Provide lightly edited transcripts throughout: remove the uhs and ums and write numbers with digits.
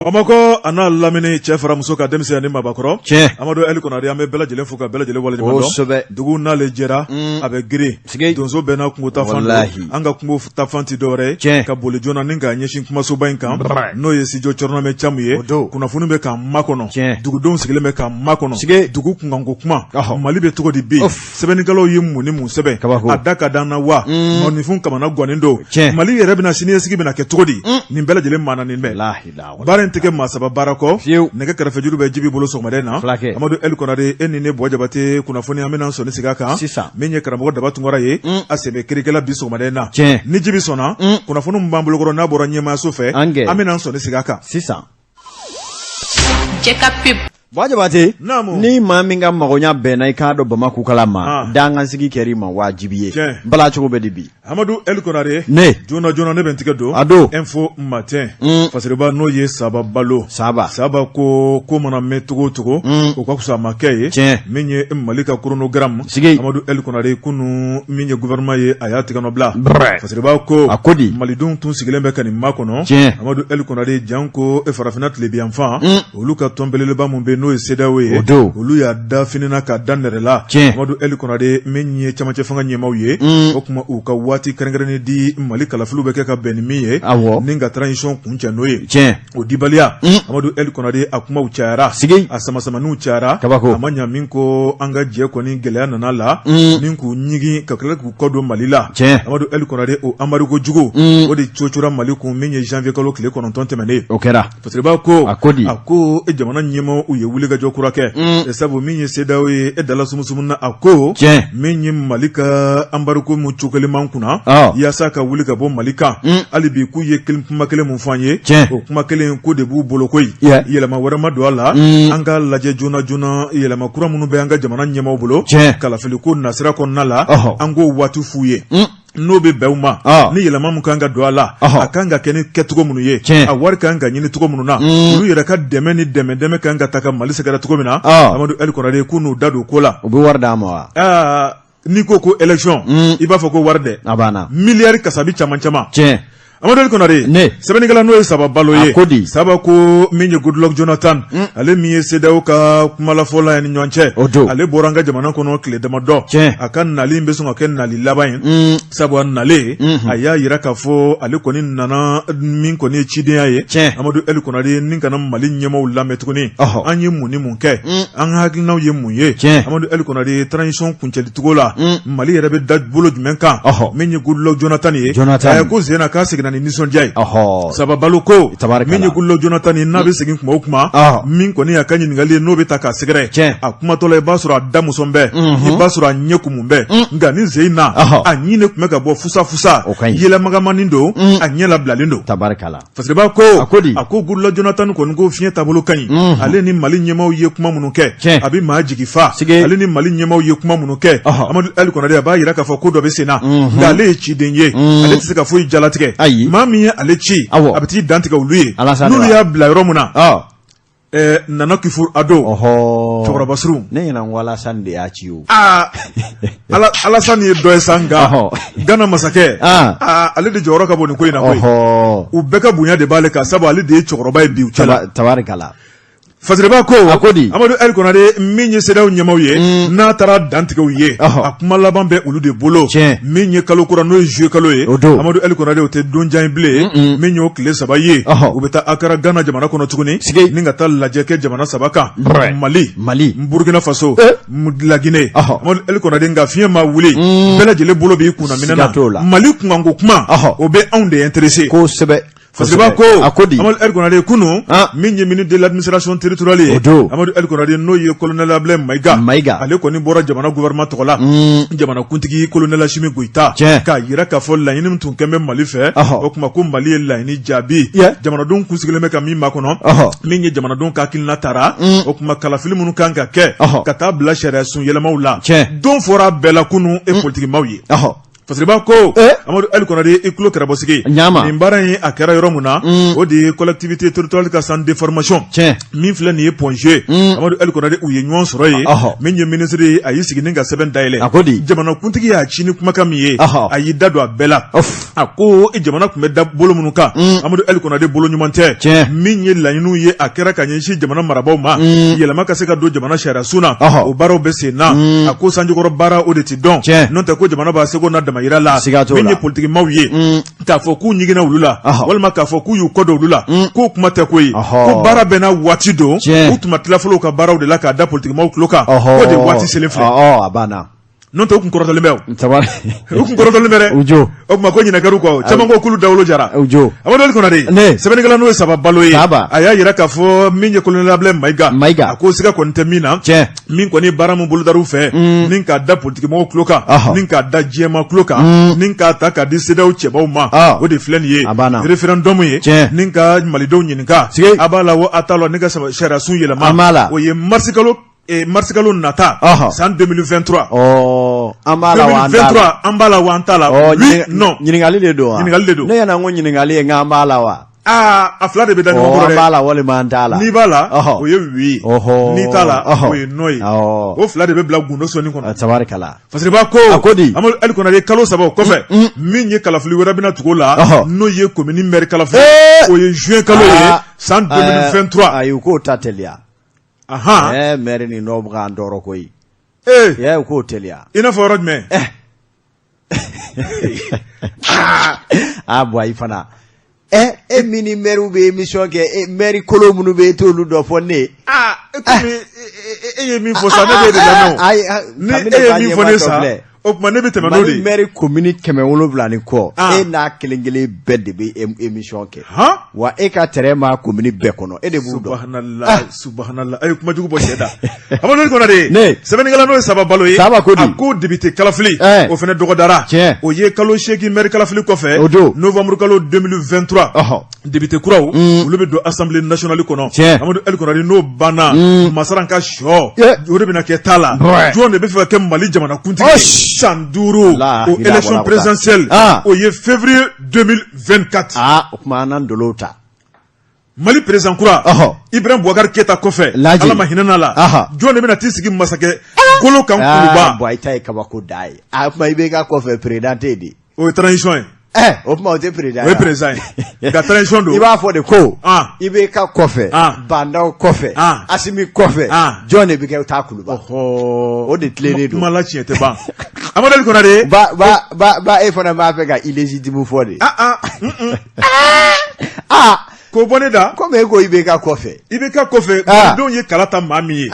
Bamako ana lamini cɛ fara muso ka denmisɛnnin ni mabakɔrɔ Amadu Ali Konare an bɛ bɛɛ lajɛlen fo ka bɛɛ lajɛlen waleɲuman dɔn dugu n'ale jɛra a bɛ girin donso bɛɛ n'a kungo ta fan an ka kungo ta fan ti dɔwɛrɛ ka boli joona ni ka ɲɛsin kumasoba in kan n'o ye studio Cɔrɔnamɛ Camu ye kunnafoni bɛ k'an makɔnɔ dugudenw sigilen bɛ k'an makɔnɔ dugu kunkanko kuma Mali bɛ cogo di bi sɛbɛnnikɛlaw ye mun ni mun sɛbɛn a da ka d'an na wa mɔgɔninfin kamana gannen don Mali yɛrɛ bɛna siniɲɛsigi bɛna kɛ cogo di nin bɛɛ lajɛlen maananin bɛ tɛgɛ maa saba baara kɔ nɛgɛ kɛrɛfɛjuru bɛ Jibi bolo sɔgɔmaden na Amadu Ali Konare e ni ne Bɔ Jabate kunnafoni an bɛna sɔnni sigi a kan min ye karamɔgɔ Daba Tunkara ye a sɛbɛ kirikɛla bi sɔgɔmaden na ni Jibi sɔnna kunnafoni min b'an bolokɔrɔ n'a bɔra ɲɛmaayaso fɛ an bɛna sɔnni sigi a kan Bɔ Jabate ni maa min ka magoɲa bɛnna I k'a dɔn Bamako kala ma dangansigi kɛr'i ma wajibi ye bala cogo bɛ di bi Amadu Ali Konare joona joona ne bɛ n tigɛ don info matin fasiriba n'o ye Saba Balo Saba ko mana mɛn cogo o cogo o ka fisa a ma kɛ ye min ye Mali ka chronogramme Amadu Ali Konare kunu min ye gouvernement ye a y'a tigɛ nɔ bila fasiriba ko malidenw tun sigilen bɛ ka nin makɔnɔ Amadu Ali Konare janko farafinna tilebiyanfan olu ka tɔn belebeleba mun bɛ n'o ye CEDEAO ye olu y'a da finina ka da nɛrɛ la Amadu Ali Konare min ye camancɛ fanga ɲɛmaw ye o kuma u ka waati kɛrɛnkɛrɛnnen di Mali kalafiliw bɛ kɛ ka bɛn ni min ye ni ka transition kuncɛ n'o ye o dibaliya Amadu Ali Konare a kumaw cayara a samasamaniw cayara a ma ɲa min ko an ka jɛ kɔni gɛlɛya nana la ni k'u ɲigi ka tila k'u kɔ don Mali la Amadu Ali Konare o embargo jugu o de cocora Mali kun min ye janvier kalo tile 9 tɛmɛnen o kɛra fasiriba ko a ko jamana ɲɛmaw u ye wuli ka jɔ kura kɛ sabu min ye CEDEAO ye dala sumusumu na a ko min ye Mali ka embargo mu cokɛliman kunna yaasa ka wuli ka bɔ Mali kan hali bi k'u ye kuma kelen mun fɔ an ye o kuma kelen ko de b'u bolo koyi yɛlɛma wɛrɛ ma don a la an ka lajɛ joona joona yɛlɛma kura minnu bɛ an ka jamana ɲɛmaw bolo kalafili ko nasira kɔnɔna la an k'o waati f'u ye n'o bɛ bɛn u ma ni yɛlɛma mun kan ka don a la a kan ka kɛ ni kɛcogo minnu ye a wari kan ka ɲini cogo minnu na olu yɛrɛ ka dɛmɛ ni dɛmɛ kan ka ta ka Mali sɛgɛrɛ cogo min na Amadu Ali Konare k'u n'u da don ko la u bɛ wari d'a ma wa n'i ko élection i b'a fɔ ko wari dɛ miliyari kasabi caman Amadu Ali Konare sɛbɛnnikɛla n'o ye Saba Balo ye Saba ko min ye Goodluck Jonathan ale min ye CEDEAO ka kumalafɔla ye ni ɲɔgɔn cɛ ale bɔra an ka jamana kɔnɔ tile damadɔ a ka nali bɛ sɔn ka kɛ nali laban ye sabu a nalen a y'a yira k'a fɔ ale kɔni nana min kɔni ye cidenya ye Amadu Ali Konare ni kana Mali ɲɛmaw lamɛn tuguni an ye mun ni mun kɛ an hakilinaw ye mun ye Amadu Ali Konare transition kuncɛli cogo la Mali yɛrɛ bɛ da bolo jumɛn kan min ye Goodluck Jonathan ye a ko Zena k'a seginna ni nisɔndiya ye Saba Balo ko min ye Goodluck Jonathan ye n'a bɛ segin kuma o kuma min kɔni y'a ka ɲininkali ye n'o bɛ ta k'a sɛgɛrɛ a kumatɔ la i b'a sɔrɔ a da musɔn bɛɛ i b'a sɔrɔ a ɲɛ kumun bɛɛ nka ni ze in na a ɲi ne tun bɛ ka bɔ fusa yɛlɛmagamanin don a ɲɛ labilalen don fasiriba ko a ko Goodluck Jonathan kɔni ko fiɲɛ taabolo ka ɲi ale ni Mali ɲɛmaw ye kuma minnu kɛ a bɛ maa jigi fa ale ni Mali ɲɛmaw ye kuma minnu kɛ Amadu Ali Konare a b'a yira k'a fɔ ko dɔ bɛ sen na nka ale ye ciden ye ale tɛ se ka foyi jalatigɛ maa min ye ale ci a bɛ t'i dantigɛ olu ye n'olu y'a bila yɔrɔ min na Nana Kifur Ado cɛkɔrɔba surun ne ɲinɛ ko Alassane de y'a ci o Alassane ye dɔ ye sa nka Gana masakɛ ale de jɔyɔrɔ ka bon nin ko in na koyi u bɛɛ ka bonya de b'ale kan sabu ale de ye cɛkɔrɔba ye bi u cɛla tabarikala fasiriba ko Amadu Ali Konare min ye CEDEAO ɲɛmaw ye n'a taara dantigɛw ye a kuma laban bɛ olu de bolo min ye kalo kura n'o ye juillet kalo ye Amadu Ali Konare o tɛ don jan ye bilen min y'o tile 3 ye u bɛ taa Akara Gana jamana kɔnɔ tuguni ni ka taa lajɛ kɛ jamana 3 kan Mali Burkina Faso La Guinée Amadu Ali Konare nka fiɲɛ ma wuli bɛɛ lajɛlen bolo b'i kunna minɛ na Mali kunkanko kuma o bɛ anw de intéressé kosɛbɛ fasiriba ko Amadu Ali Konare kunu min ye ministre de l'administration territoriale ye Amadu Ali Konare n'o ye colonel Ablaye Mayiga ale kɔni bɔra jamana gouvernement tɔgɔ la jamana kuntigi colonel Assimi Goïta k'a yira k'a fɔ laɲini min tun kɛn bɛ Mali fɛ o kuma ko Mali ye laɲini jaabi jamanadenw kun sigilen bɛ ka min makɔnɔ min ye jamanadenw ka hakilina taara o kuma kalafili minnu kan ka kɛ ka taa bila sariya sun yɛlɛmaw la don fɔra bɛɛ la kunu e politikimaw ye Fasiriba ko Amadou El Konare ikulo karabosiki nin baara in a kɛra yɔrɔ mun na o de ye collectivité territoriale ka centre de formation min filɛ nin ye point G Amadou El Konare u ye ɲɔgɔn sɔrɔ ye min ye ministre ye a y'i sigi ni ka sɛbɛn dayɛlɛ jamanakuntigi y'a ci ni kumakan min ye a y'i da don a bɛɛ la a ko jamana tun bɛ da bolo minnu kan Amadou El Konare bolo ɲuman tɛ min ye laɲiniw ye a kɛra ka ɲɛsin jamana marabaaw ma yɛlɛma ka se ka don jamana sariya sun na o baaraw bɛ sen na a ko sanjikɔrɔ baara o de ti dɔn n'o tɛ ko jamana b'a seko n'a damayira la min ye politique maaw ye k'a fɔ k'u ɲiginna olu la walima k'a fɔ k'u y'u kɔ don olu la k'o kuma tɛ ko ye ko baara bɛɛ n'a waati don u tun ma tila fɔlɔ ka baaraw de la k'a da politique maaw tulo kan k'o de waati selen filɛ n'o tɛ u kun kɔrɔtɔlen bɛ u kun kɔrɔtɔlen bɛ dɛ o tuma ko ɲinɛkɛr'u kɔ caman ko k'olu dawolo jara Amadou El Konare sɛbɛnnikɛla n'o ye Saba Balo ye a y'a yira k'a fɔ min ye colonel Ablaye Mayiga a ko siga kɔni tɛ min na min kɔni baara min bolo dar'u fɛ ni k'a da politique maaw tulo kan ni k'a da diɲɛma tulo kan ni k'a ta k'a di CEDEAO cɛbaw ma o de filɛ nin ye référendum ye ni ka malidenw ɲininka a b'a la a t'a la ne ka sariya sun yɛlɛma o ye mars kalo nata san 2023 an b'a la wa an t'a la non ɲininkali de don wa ne ɲɛna n ko ɲininkali ye nka an b'a la wa a fila de bɛ da ɲɔgɔn kɔrɔ dɛ an b'a la walima an t'a la n'i b'a la o ye oui n'i t'a la o ye non ye o fila de bɛ bila gundo sɔnni kɔnɔ tabarikala Fasiriba ko Amadou El Konare kalo 3 o kɔfɛ min ye kalafili wɛrɛ bɛna tugu o la n'o ye commune maire kalafili o ye juin kalo ye san 2023 ayi u k'o ta teliya maire ni n'o bɛ k'an tɔɔrɔ koyi u k'o teliya i n'a fɔ yɔrɔ jumɛn bɔ ayi fana e min ni maire bɛ émission kɛ maire kolo minnu bɛ e t'olu dɔ fɔ ne e ye min fɔ sa ne bɛ de lamɛn ni e ye min fɔ ne sa o tuma ne bɛ tɛmɛ n'o de ye maire commune 700 ni kɔ e n'a kelen kelen bɛɛ de bɛ émission kɛ wa e ka terrain ma commune bɛɛ kɔnɔ e de b'u dɔn subhanallah a ye kuma jugu bɔ cɛ da Amadou El Konare sɛbɛnnikɛla n'o ye Saba Balo ye a ko député kalafili o fana dɔgɔdara o ye kalo 8 maire kalafili kɔfɛ novembre kalo 2023 député kuraw olu bɛ don assemblée nationale kɔnɔ Amadou El Konare n'o banna masaran ka sɔ o de bɛna kɛ ta la jɔn de bɛ fɛ ka kɛ Mali jamanakuntigi san 5 o élection présidentielle o ye février 2024 o kuma an dolo ta Mali président kura Ibrahim Boubacar Keita kɔfɛ Ala ma hinɛ la jɔn de bɛna t'i sigi masakɛ Golo kan kuluba bon ita ye kabako da ye kuma i bɛ ka kɔfɛ président tɛ di o ye transition ye o kuma o tɛ président o ye président ye ka transition don i b'a fɔ de ko i bɛ ka kɔfɛ Bandaw kɔfɛ Asimi kɔfɛ jɔn de bɛ kɛ taa kuluba o de tilennen don kuma la tiɲɛ tɛ ban Amadou El Konare ba e fana b'a fɛ ka illégitime fɔ de ko bɔ ne da komi e ko i bɛ ka kɔfɛ malidenw ye kala ta maa min ye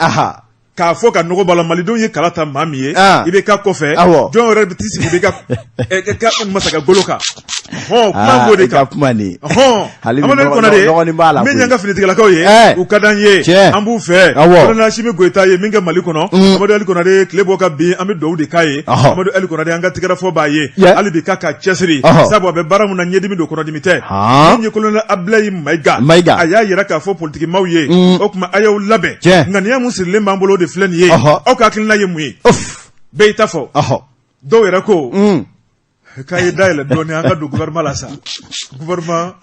k'a fɔ ka nɔgɔ b'a la malidenw ye kala ta maa min ye i bɛ ka kɔfɛ jɔn yɛrɛ bɛ t'i sigi i bɛ ka masakɛ Golo kan kuma b'o de kan kuma nin Amadou El Konare min y'an ka finitigilakaw ye u ka d'an ye an b'u fɛ Colonel Asimi Goyita ye min kɛ Mali kɔnɔ Amadou El Konare tile bɔ ka bin an bɛ dugawu de k'a ye Amadou El Konare an ka tigɛrɛfɔ b'a ye hali bi k'a ka cɛsiri sabu a bɛ baara min na ɲɛdimi don kɔnɔdimi tɛ min ye Colonel Ablaye Mayiga a y'a yira k'a fɔ politique maaw ye o tuma a y'aw labɛn ŋaniya mun sirilen b'an bolo o de filɛ nin ye aw ka hakilina ye mun ye bɛɛ y'i ta fɔ dɔw yɛrɛ ko k'a ye dayɛlɛ dɔɔnin an ka don gouvernement la sa gouvernement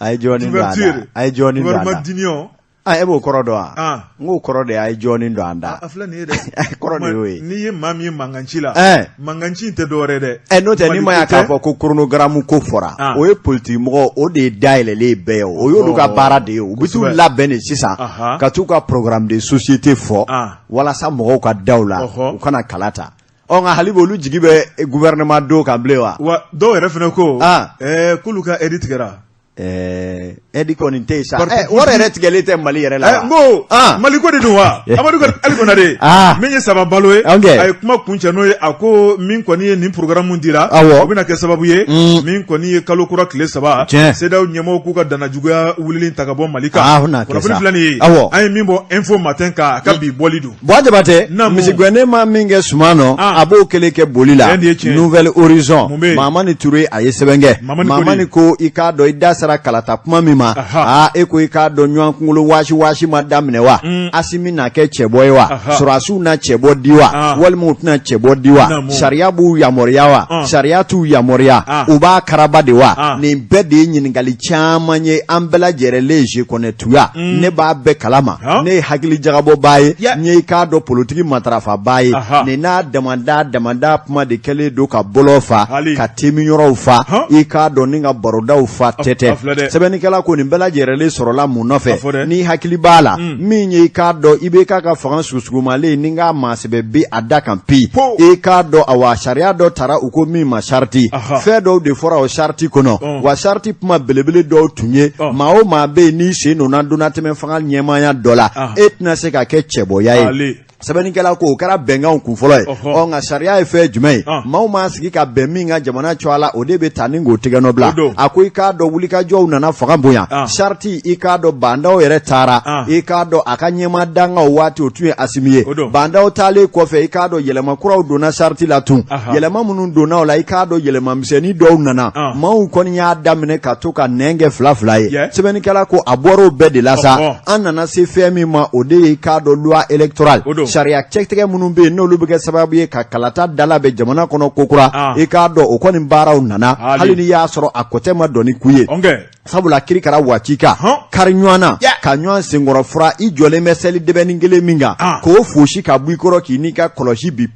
d'union e b'o kɔrɔ dɔn wa n k'o kɔrɔ de a ye jɔɔnin don an da a filɛ nin ye dɛ kɔrɔ de y'o ye n'i ye maa min ye mankanci la mankanci tɛ dɔwɛrɛ dɛ n'o tɛ ni ma y'a k'a fɔ ko chronogramme ko fɔra o ye politique mɔgɔ o de ye dayɛlɛlen bɛɛ ye o y'olu ka baara de ye u bɛ t'u labɛn de sisan ka t'u ka programme de société fɔ walasa mɔgɔw ka da u la u kana kala ta nka hali bi olu jigi bɛ gouvernement don kan bilen wa dɔw yɛrɛ fana ko k'olu ka aide tigɛra aide kɔni tɛ yen sa wari yɛrɛ tigɛlen tɛ Mali yɛrɛ la n ko Mali ko de don wa Amadou El Konare min ye Saba Balo ye a ye kuma kuncɛ n'o ye a ko min kɔni ye nin programme mun dira o bɛna kɛ sababu ye min kɔni ye kalo kura tile 3 CEDEAO ɲɛmɔgɔw k'u ka danajuguya wulili ta ka bɔ Mali kan kunnafoni filɛ nin ye an ye min bɔ info matin kan a ka bi bɔli don Jabate misigwɛne ma min kɛ suman nɔ a b'o kelen kɛ boli la Nouvelle Horizon Mamani Touré a ye sɛbɛn kɛ Mamani ko i k'a dɔn i da sera kalata kuma min ma e ko i k'a dɔn ɲɔgɔn kunkolo waasi ma daminɛ wa Asimi na kɛ cɛbɔ ye wa surasiw na cɛbɔ di wa walima u tɛna cɛbɔ di wa sariya b'u yamaruya wa sariya t'u yamaruya u b'a karaba de wa nin bɛɛ de ye ɲininkali caman ye an bɛɛ lajɛlen je kɔnɛtuya ne b'a bɛɛ kalama ne ye hakili jagabɔ b'a ye n ye i k'a dɔn politiki matarafa b'a ye nin n'a damada kuma de kɛlen don ka bɔlɔ fa ka temiyɔrɔw fa i k'a dɔn ni ka barodaw fa tɛtɛ sɛbɛnnikɛla ko nin bɛɛ lajɛlen sɔrɔla mun nɔfɛ ni hakili b'a la min ye i k'a dɔn i bɛ k'a ka fanga susugumalen ni k'a maasɛbɛ bi a da kan pi i k'a dɔn awa sariya dɔ tara u ko min ma sariti fɛn dɔw de fɔra o sariti kɔnɔ wa sariti kuma belebele dɔw tun ye maa o maa bɛ yen n'i sen donna donnatɛmɛ fanga ɲɛmaaya dɔ la e tɛna se ka kɛ cɛbɔya ye sɛbɛnnikɛla ko o kɛra bɛnkanw kun fɔlɔ ye nka sariya ye fɛn jumɛn ye maaw ma sigi ka bɛn min ka jamana cɔ a la o de bɛ taa ni k'o tigɛ nɔ bila a ko i k'a dɔn wulikajɔw nana fanga bonya sariti i k'a dɔn bandaw yɛrɛ taara i k'a dɔn a ka ɲɛma dangaw waati o tun ye Asimi ye bandaw taalen kɔfɛ i k'a dɔn yɛlɛma kuraw donna sariti la tun yɛlɛma minnu donna o la i k'a dɔn yɛlɛma misɛnnin dɔw nana maaw kɔni y'a daminɛ ka to ka nɛn kɛ fila ye sɛbɛnnikɛla ko a bɔra o bɛɛ de la sa an nana se fɛn min ma o de ye i k'a dɔn loi électorale sariya cɛtigɛ minnu bɛ yen n'olu bɛ kɛ sababu ye ka kalata dala bɛ jamana kɔnɔ kokura i k'a dɔn o kɔni baaraw nana hali ni y'a sɔrɔ a kɔtɛ ma dɔn ni ku ye sabula kirikara waati kan kari ɲɔgɔn na ka ɲɔgɔn senkɔrɔ fura i jɔlen bɛ seli dɛbɛnin kelen min kan k'o fosi ka bɔ i kɔrɔ k'i n'i ka kɔlɔsi bi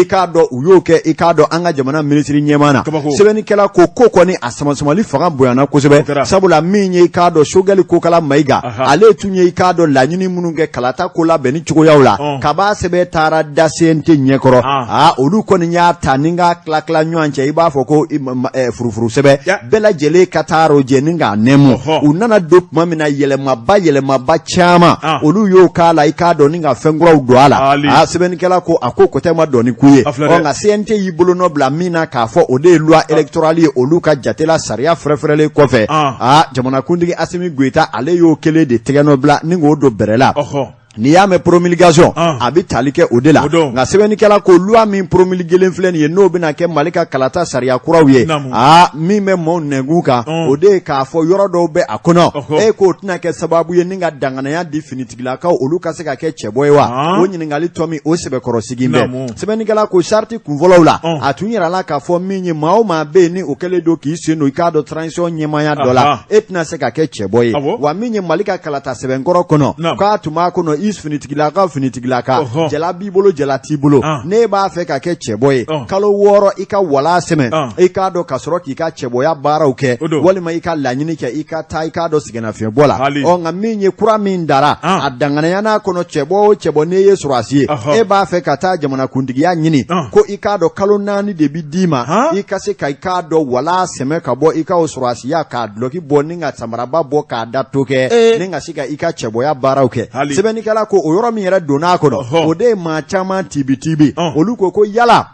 i k'a dɔn u y'o kɛ i k'a dɔn an ka jamana minisiri ɲɛmaa na sɛbɛnnikɛla ko kɔni a samasumali fanga bonyana kosɛbɛ sabula min ye i k'a dɔn Sogɛli Kokala Mayiga ale tun ye i k'a dɔn laɲini minnu kɛ kalata ko labɛn ni cogoyaw la kaba sɛbɛ taara da CNT ɲɛkɔrɔ olu kɔni y'a ta ni ka tila ɲɔgɔn cɛ i b'a fɔ ko furufuru sɛbɛ bɛɛ lajɛlen ka taa rojɛ ni k'a nɛmu u nana don tuma min na yɛlɛmaba caman olu y'o k'a la i k'a dɔn ni ka fɛn kuraw don a la sɛbɛnnikɛla ko a ko kɔtɛ ma dɔn ni ku ye nka CNT y'i bolo nɔ bila min na k'a fɔ o de ye loi électorale ye olu ka jatela sariya fɛrɛfɛrɛlen kɔfɛ jamanakuntigi Asimi Goyita ale y'o kelen de tɛgɛ nɔ bila ni k'o don bɛrɛ la n'i y'a mɛn promulgation a bɛ tali kɛ o de la nka sɛbɛnnikɛla ko loi min promulguelen filɛ nin ye n'o bɛna kɛ Mali ka kalata sariya kuraw ye min bɛ maaw nɛgun kan o de ye k'a fɔ yɔrɔ dɔw bɛ a kɔnɔ e k'o tɛna kɛ sababu ye ni ka danganaya di finitigilakaw olu ka se ka kɛ cɛbɔ ye wa o ɲininkali tɔ min o sɛbɛkɔrɔsigi bɛ sɛbɛnnikɛla ko sariti kunfɔlɔw la a tun yira la k'a fɔ min ye maa o maa bɛ yen ni o kɛlen don k'i sen don i k'a dɔn transition ɲɛmaaya dɔ la e tɛna se ka kɛ cɛbɔ ye wa min ye Mali ka kalata sɛbɛnkɔrɔ kɔnɔ k'a tun b'a kɔnɔ finitigilaka jala b'i bolo jala t'i bolo ne b'a fɛ ka kɛ cɛbɔ ye kalo 6 i ka wala sɛmɛ i k'a dɔn ka sɔrɔ k'i ka cɛbɔya baaraw kɛ walima i ka laɲini kɛ i ka taa i k'a dɔn sɛgɛnnafiɲɛbɔ la nka min ye kura min dara a danganaya n'a kɔnɔ cɛbɔ o cɛbɔ ne ye sɔrɔsi ye e b'a fɛ ka taa jamanakuntigiya ɲini ko i k'a dɔn kalo 4 de bi d'i ma i ka se ka i k'a dɔn wala sɛmɛ ka bɔ i ka o sɔrɔsiya k'a dulɔki bɔ ni ka samaraba bɔ k'a da to kɛ ni ka se ka i ka cɛbɔya baaraw kɛ sɛbɛnnikɛla ko o yɔrɔ min yɛrɛ donn'a kɔnɔ o de ye maa caman tibi olu ko yala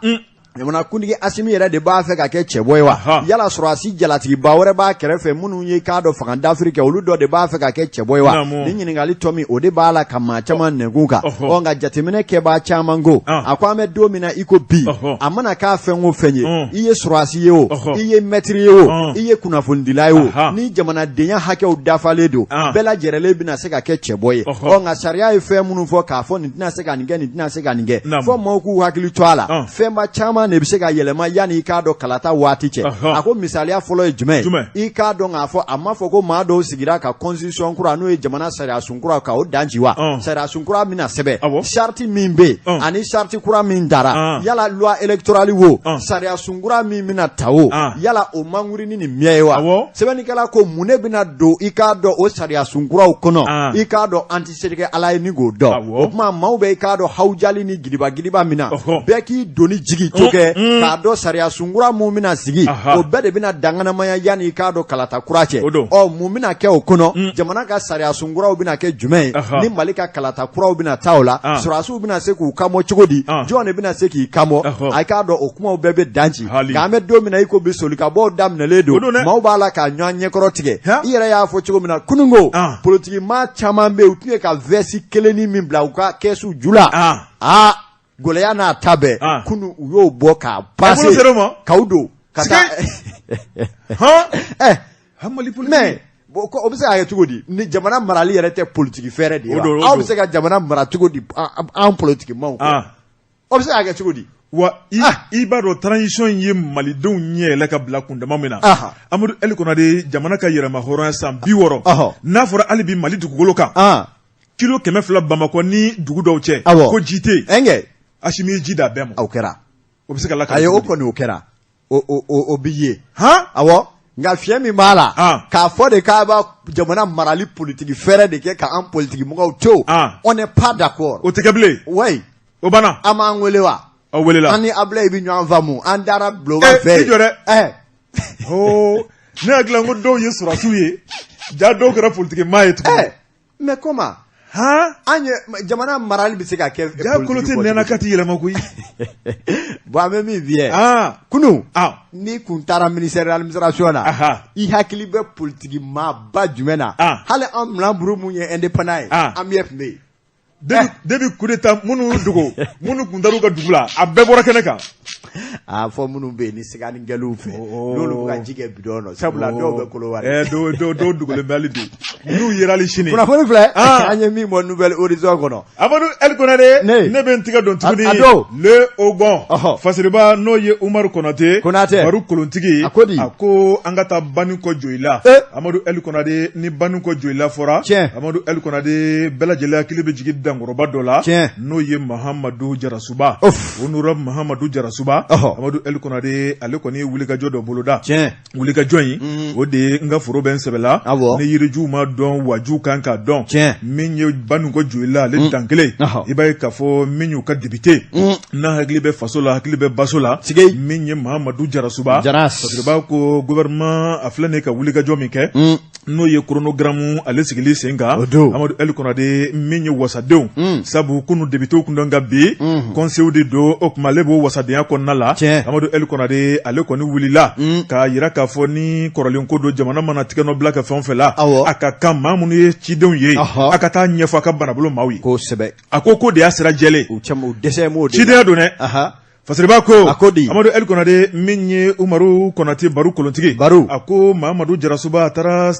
jamanakuntigi Asimi yɛrɛ de b'a fɛ ka kɛ cɛbɔ ye wa yala sɔrɔsi jalatigiba wɛrɛ b'a kɛrɛfɛ minnu ye k'a dɔn fanga dafiri kɛ olu dɔ de b'a fɛ ka kɛ cɛbɔ ye wa ni ɲininkali tɔ min o de b'a la ka maa caman nɛgun kan nka jateminɛ kɛbaa caman ko a ko an bɛ don min na i ko bi a mana k'a fɛn o fɛn ye i ye sɔrɔsi ye o i ye mɛtiri ye o i ye kunnafonidila ye o ni jamanadenya hakɛw dafalen don bɛɛ lajɛlen bɛna se ka kɛ cɛbɔ ye nka sariya ye fɛn minnu fɔ k'a fɔ nin tɛna se ka nin kɛ nin tɛna se ka nin kɛ fɔ maaw k'u hakili to a la fɛnba caman ne bɛ se ka yɛlɛma yanni i k'a dɔn kalata waati cɛ a ko misaliya fɔlɔ ye jumɛn i k'a dɔn k'a fɔ a ma fɔ ko maa dɔw sigira ka constitution kura n'o ye jamana sariya sun kura ka o dan ci wa sariya sun kura min na sɛbɛn sariti min bɛ yen ani sariti kura min dara yala loi électorale wo sariya sun kura min bɛna ta o yala o manguri ni nin miɛ ye wa sɛbɛnnikɛla ko mun ne bɛna don i k'a dɔn o sariya sun kuraw kɔnɔ i k'a dɔn an tɛ se kɛ ala ye ni k'o dɔn o tuma maaw bɛ i k'a dɔn hawujali ni gidiba min na bɛɛ k'i doni jigi to kɛ k'a dɔn sariya sunkura mun bɛna sigi o bɛɛ de bɛna danganamaya yanni i k'a dɔn kalata kura cɛ mun bɛna kɛ o kɔnɔ jamana ka sariya sunkuraw bɛna kɛ jumɛn ye ni Mali ka kalata kuraw bɛna taa o la sɔrɔsiw bɛna se k'u kamɔ cogo di jɔn de bɛna se k'i kamɔ a k'a dɔn o kumaw bɛɛ bɛ dan ci k'an bɛ don min na i ko bi solikabɔw daminɛlen don maaw b'a la k'a ɲɔgɔn ɲɛkɔrɔ tigɛ i yɛrɛ y'a fɔ cogo min na kununko politiki maa caman bɛ yen u tun ye ka vɛsi kelenni min bila u ka kɛsu ju la gɔlɛya n'a ta bɛɛ kunu u y'o bɔ k'a pase k'aw don ka taa mais o bɛ se ka kɛ cogo di ni jamana marali yɛrɛ tɛ politique fɛɛrɛ de ye wa aw bɛ se ka jamana mara cogo di an politique maaw o bɛ se ka kɛ cogo di wa i b'a dɔn transition ye malidenw ɲɛ yɛlɛ ka bila kundama min na Amadu Eli Konate jamana ka yɛrɛma hɔrɔnya san 60 n'a fɔra hali bi Mali dugukolo kan kilo 200 Bamakɔ ni dugu dɔw cɛ ko ji tɛ yen Asimi ye ji d'a bɛɛ ma o kɛra o bɛ se ka lakale ayi o kɔni o kɛra o bi ye awɔ nka fiɲɛ min b'a la k'a fɔ de k'a b'a jamana marali politique fɛrɛ de kɛ k'an politique mɔgɔw to on n'est pas d'accord o tɛ kɛ bilen oui o banna an m'an wele wa aw welela an ni Ablaye bi ɲɔgɔn faamu an dara bulonba fɛ i jɔ dɛ ne hakili la ko dɔw ye sɔrɔsiw ye ja dɔw kɛra politique maa ye tuguni mais comment an ye jamana marali bɛ se ka kɛ ja Kolote nɛnɛ ka ti yɛlɛma koyi bon an bɛ min f'i ye kunu n'i kun taara ministère de l'administration na i hakili bɛ politique maa ba jumɛn na hali an Milan mun ye indépendant ye an bɛ tun bɛ yen depuis coup d'état minnu dogo minnu kun taru ka dugu la a bɛɛ bɔra kɛnɛ kan fɔ minnu bɛ yen ni sigani gɛlɛw fɛ n'olu bɛ ka ji kɛ bidon na sabula dɔw bɛ Kolowari dɔw dogolen bɛ hali bi n'u yera hali sini kunnafoni filɛ an ye min bɔ Nouvelle Horizon kɔnɔ Amadu Eli Konate ne bɛ n tigɛ dɔn tuguni le Ogon fasiriba n'o ye Umaru Konate Baru kolontigi a ko an ka taa Banikɔ Joyila Amadu Eli Konate ni Banikɔ Joyila fɔra Amadu Eli Konate bɛɛ lajɛlen hakili bɛ jigin dankɔrɔba dɔ la n'o ye Mahamadu Jarasuba Honorable Mahamadu Jarasuba Amadu Eli Konate ale kɔni ye wulikajɔ dɔ boloda wulikajɔ in o de ye n ka foro bɛ n sɛbɛla ni yirijuw ma dɔn waju kan k'a dɔn min ye Banikɔ Joyila ale dan kelen i b'a ye k'a fɔ min y'u ka député n'a hakili bɛ faso la hakili bɛ baso la min ye Mahamadu Jarasuba parce que b'a ko gouvernement a filɛ nin ye ka wulikajɔ min kɛ n'o ye chronogramme ale sigili sen kan Amadu Eli Konate min ye wasadenw sabu kunu député kun dɔn ka bi conseil de do o kuma ale b'o wasadenya kɔnɔna la Amadu Eli Konate ale kɔni wulila k'a yira k'a fɔ ni kɔrɔlen ko do jamana mana tigɛ nɔ bila ka fɛn fɛ la a ka kan maa minnu ye cidenw ye a ka taa ɲɛfɔ a ka banabolo maaw ye kosɛbɛ a ko de y'a sira jɛlen cidenya don dɛ fasiriba ko Amadu Eli Konate min ye Umaru Konate Baru kolontigi a ko Mahamadu Jarasuba a taara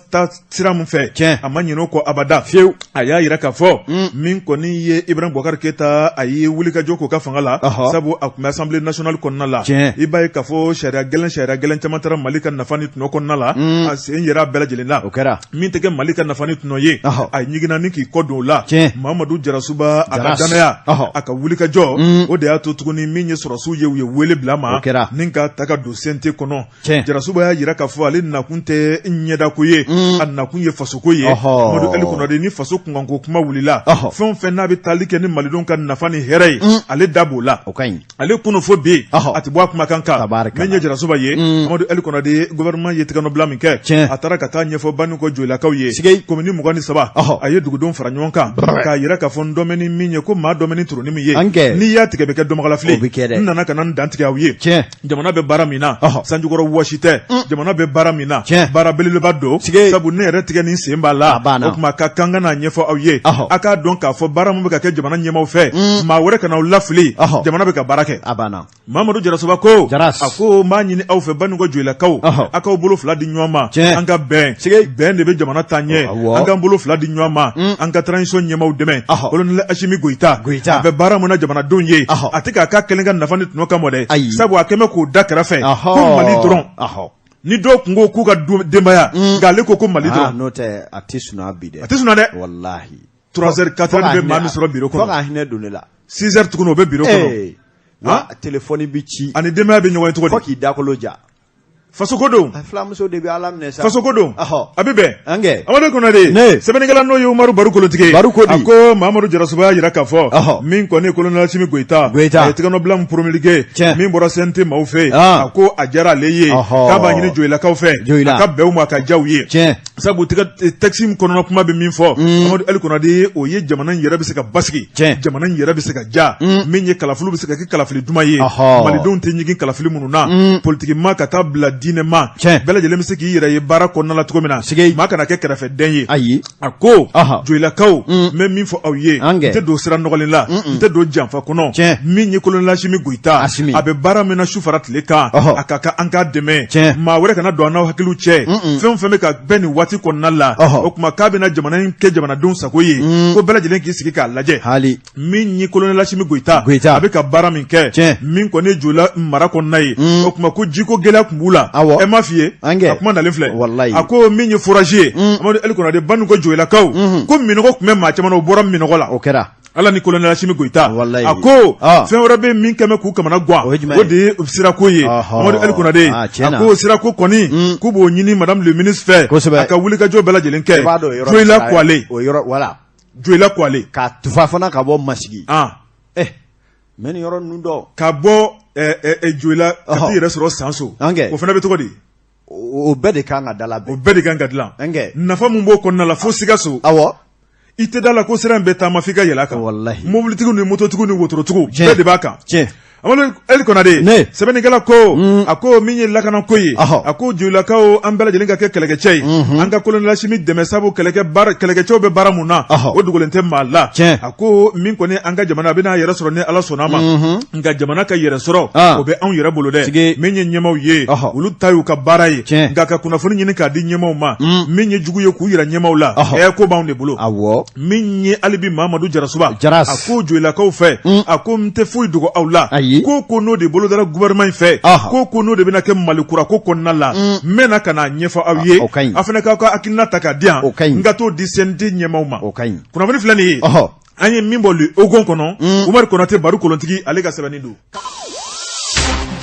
sira min fɛ a ma ɲinɛ o kɔ abada fiyewu a y'a yira k'a fɔ min kɔni ye Ibrahim Boubacar Keita a ye wulikajɔ k'o ka fanga la sabu a tun bɛ Assemblée nationale kɔnɔna la i b'a ye k'a fɔ sariya gɛlɛn caman taara Mali ka nafa ni tɔnɔ kɔnɔna la a sen yera bɛɛ lajɛlen la min tɛ kɛ Mali ka nafa ni tɔnɔ ye a ɲiginna ni k'i kɔ don o la Mahamadu Jarasuba a ka danaya a ka wulikajɔ o de y'a to tuguni min ye sɔrɔsiw ye u ye wele bila ma ni ka ta ka don CNT kɔnɔ Jarasuba y'a yira k'a fɔ ale nakun tɛ ɲɛdako ye a nakun ye fasoko ye Amadu Eli Konate ni faso kunkanko kuma wulila fɛn o fɛn n'a bɛ taali kɛ ni malidenw ka nafa ni hɛrɛ ye ale da b'o la ale kunu fo bi a tɛ bɔ a kumakan kan min ye Jarasuba ye Amadu Eli Konate gouvernement ye tigɛnɔbila min kɛ a taara ka taa ɲɛfɔ Banikɔ Joyilakaw ye commune 23 a ye dugudenw fara ɲɔgɔn kan k'a yira k'a fɔ n dɔmɛni min ye ko maa dɔmɛni turunin min ye n'i y'a tigɛ bɛ kɛ dɔnbagalafili nana ka na dantigɛ aw ye jamana bɛ baara min na sanjukɔrɔ wɔsi tɛ jamana bɛ baara min na baara belebeleba don sabu ne yɛrɛ tigɛ nin sen b'a la o tuma ka kan ka n'a ɲɛfɔ aw ye a k'a dɔn k'a fɔ baara min bɛ ka kɛ jamana ɲɛmaaw fɛ maa wɛrɛ ka n'aw lafili jamana bɛ ka baara kɛ Mahamadu Jarasuba ko a ko n b'a ɲini aw fɛ Banikɔ Joyilakaw a k'aw bolo fila di ɲɔgɔn ma an ka bɛn de bɛ jamana taa ɲɛ an k'an bolo fila di ɲɔgɔn ma an ka transition ɲɛmaaw dɛmɛ Colonel Asimi Goyita a bɛ baara min na jamanadenw ye a tɛ k'a ka kelen ka nafa ni tɔnɔ kama dɛ sabu a kɛmɛ k'o da kɛrɛfɛ ko Mali dɔrɔn ni dɔw kun ko k'u ka denbaya nka ale ko Mali dɔrɔn n'o tɛ a tɛ suna bi dɛ a tɛ suna dɛ wallahi 3h 4h bɛ maa min sɔrɔ bureau kɔnɔ fo ka hinɛ don ne la 6h tuguni o bɛ bureau kɔnɔ wa téléphone bi ci ani denbaya bɛ ɲɔgɔn ye cogo di fo k'i dakolo ja fasoko don fulamuso de bɛ ala minɛ sa fasoko don a bɛ bɛn Amadu Konate sɛbɛnnikɛla n'o ye Umaru Baru kolontigi a ko Mahamadu Jarasuba y'a yira k'a fɔ min kɔni ye Colonel Asimi Goyita a ye tigɛnɔbila min promulgué min bɔra CNT maaw fɛ a ko a diyara ale ye k'a b'a ɲini Joyilakaw fɛ a ka bɛn u ma a ka diya u ye sabu texte min kɔnɔna kuma bɛ min fɔ Amadu Eli Konate o ye jamana in yɛrɛ bɛ se ka basigi jamana in yɛrɛ bɛ se ka ja min ye kalafili bɛ se ka kɛ kalafili duman ye malidenw tɛ ɲigin kalafili minnu na politiquement ka taa bila diinɛma bɛɛ lajɛlen bɛ se k'i yɛrɛ ye baara kɔnɔna la cogo min na maa kana kɛ kɛrɛfɛden ye a ko joyilakaw n bɛ min fɔ aw ye n tɛ don sira nɔgɔlen la n tɛ don janfa kɔnɔ min ye kolonɛli Asimi Goyita a bɛ baara min na su fara tile kan a ka kan an k'a dɛmɛ maa wɛrɛ kana don an n'aw hakiliw cɛ fɛn o fɛn bɛ ka bɛn nin waati kɔnɔna la o tuma k'a bɛna jamana in kɛ jamanadenw sago ye ko bɛɛ lajɛlen k'i sigi k'a lajɛ min ye kolonɛli Asimi Goyita a bɛ ka baara min kɛ min kɔni ye joyila mara kɔnɔna ye o tuma ko jiko gɛlɛya tun b'u la ɛ m'a f'i ye a kuma nalen filɛ a ko min ye forage ye Amadu Eli Konate ba n'u ko joyilakaw ko minɔgɔ tun bɛ maa caman na o bɔra minɔgɔ la o kɛra ala ni kolonɛli Asimi Goyita a ko fɛn wɛrɛ bɛ min kɛmɛ k'u kamana gan o de ye sirako ye Amadu Eli Konate a ko sirako kɔni k'u b'o ɲini madame le ministre fɛ a ka wulikajɔ bɛɛ lajɛlen kɛ Joyila Kuwale Joyila Kuwale ka tufa fana ka bɔ Masigi mɛ nin yɔrɔ ninnu dɔn ka bɔ Joyila ka t'i yɛrɛ sɔrɔ Sanso o fana bɛ cogo di o bɛɛ de kan ka dalabɛn o bɛɛ de kan ka dilan nafa mun b'o kɔnɔna la fo Sikaso i tɛ da la ko sira in bɛ taama f'i ka yɛlɛ a kan mobilitigiw ni mototigiw ni wotorotigiw bɛɛ de b'a kan Amadu Eli Konate sɛbɛnnikɛla ko a ko min ye lakanako ye a ko joyilakaw an bɛɛ lajɛlen ka kɛ kɛlɛkɛcɛ ye an ka kolonɛli Asimi dɛmɛ sabu kɛlɛkɛcɛw bɛ baara mun na o dogolen tɛ maa la a ko min kɔni an ka jamana a bɛna yɛrɛ sɔrɔ ni ala sɔnna ma nka jamana ka yɛrɛ sɔrɔ o bɛ anw yɛrɛ bolo dɛ min ye ɲɛmaw ye olu ta y'u ka baara ye nka ka kunnafoni ɲini k'a di ɲɛmaw ma min ye jugu ye k'u yira ɲɛmaw la ko b'anw de bolo min ye halibi Mamadu Jarasuba a ko joyilakaw fɛ a ko n tɛ foyi dogo aw la ko n'o de bolodara gouvernement in fɛ ko n'o de bɛna kɛ malikura ko kɔnɔna la n bɛna ka na ɲɛfɔ aw ye a fana k'aw ka hakilina ta k'a di yan n ka t'o di CNT ɲɛmaw ma kunnafoni filɛ nin ye an ye min bɔ le Ogon kɔnɔ Umaru Konate Baru Kolontigi ale ka sɛbɛnni don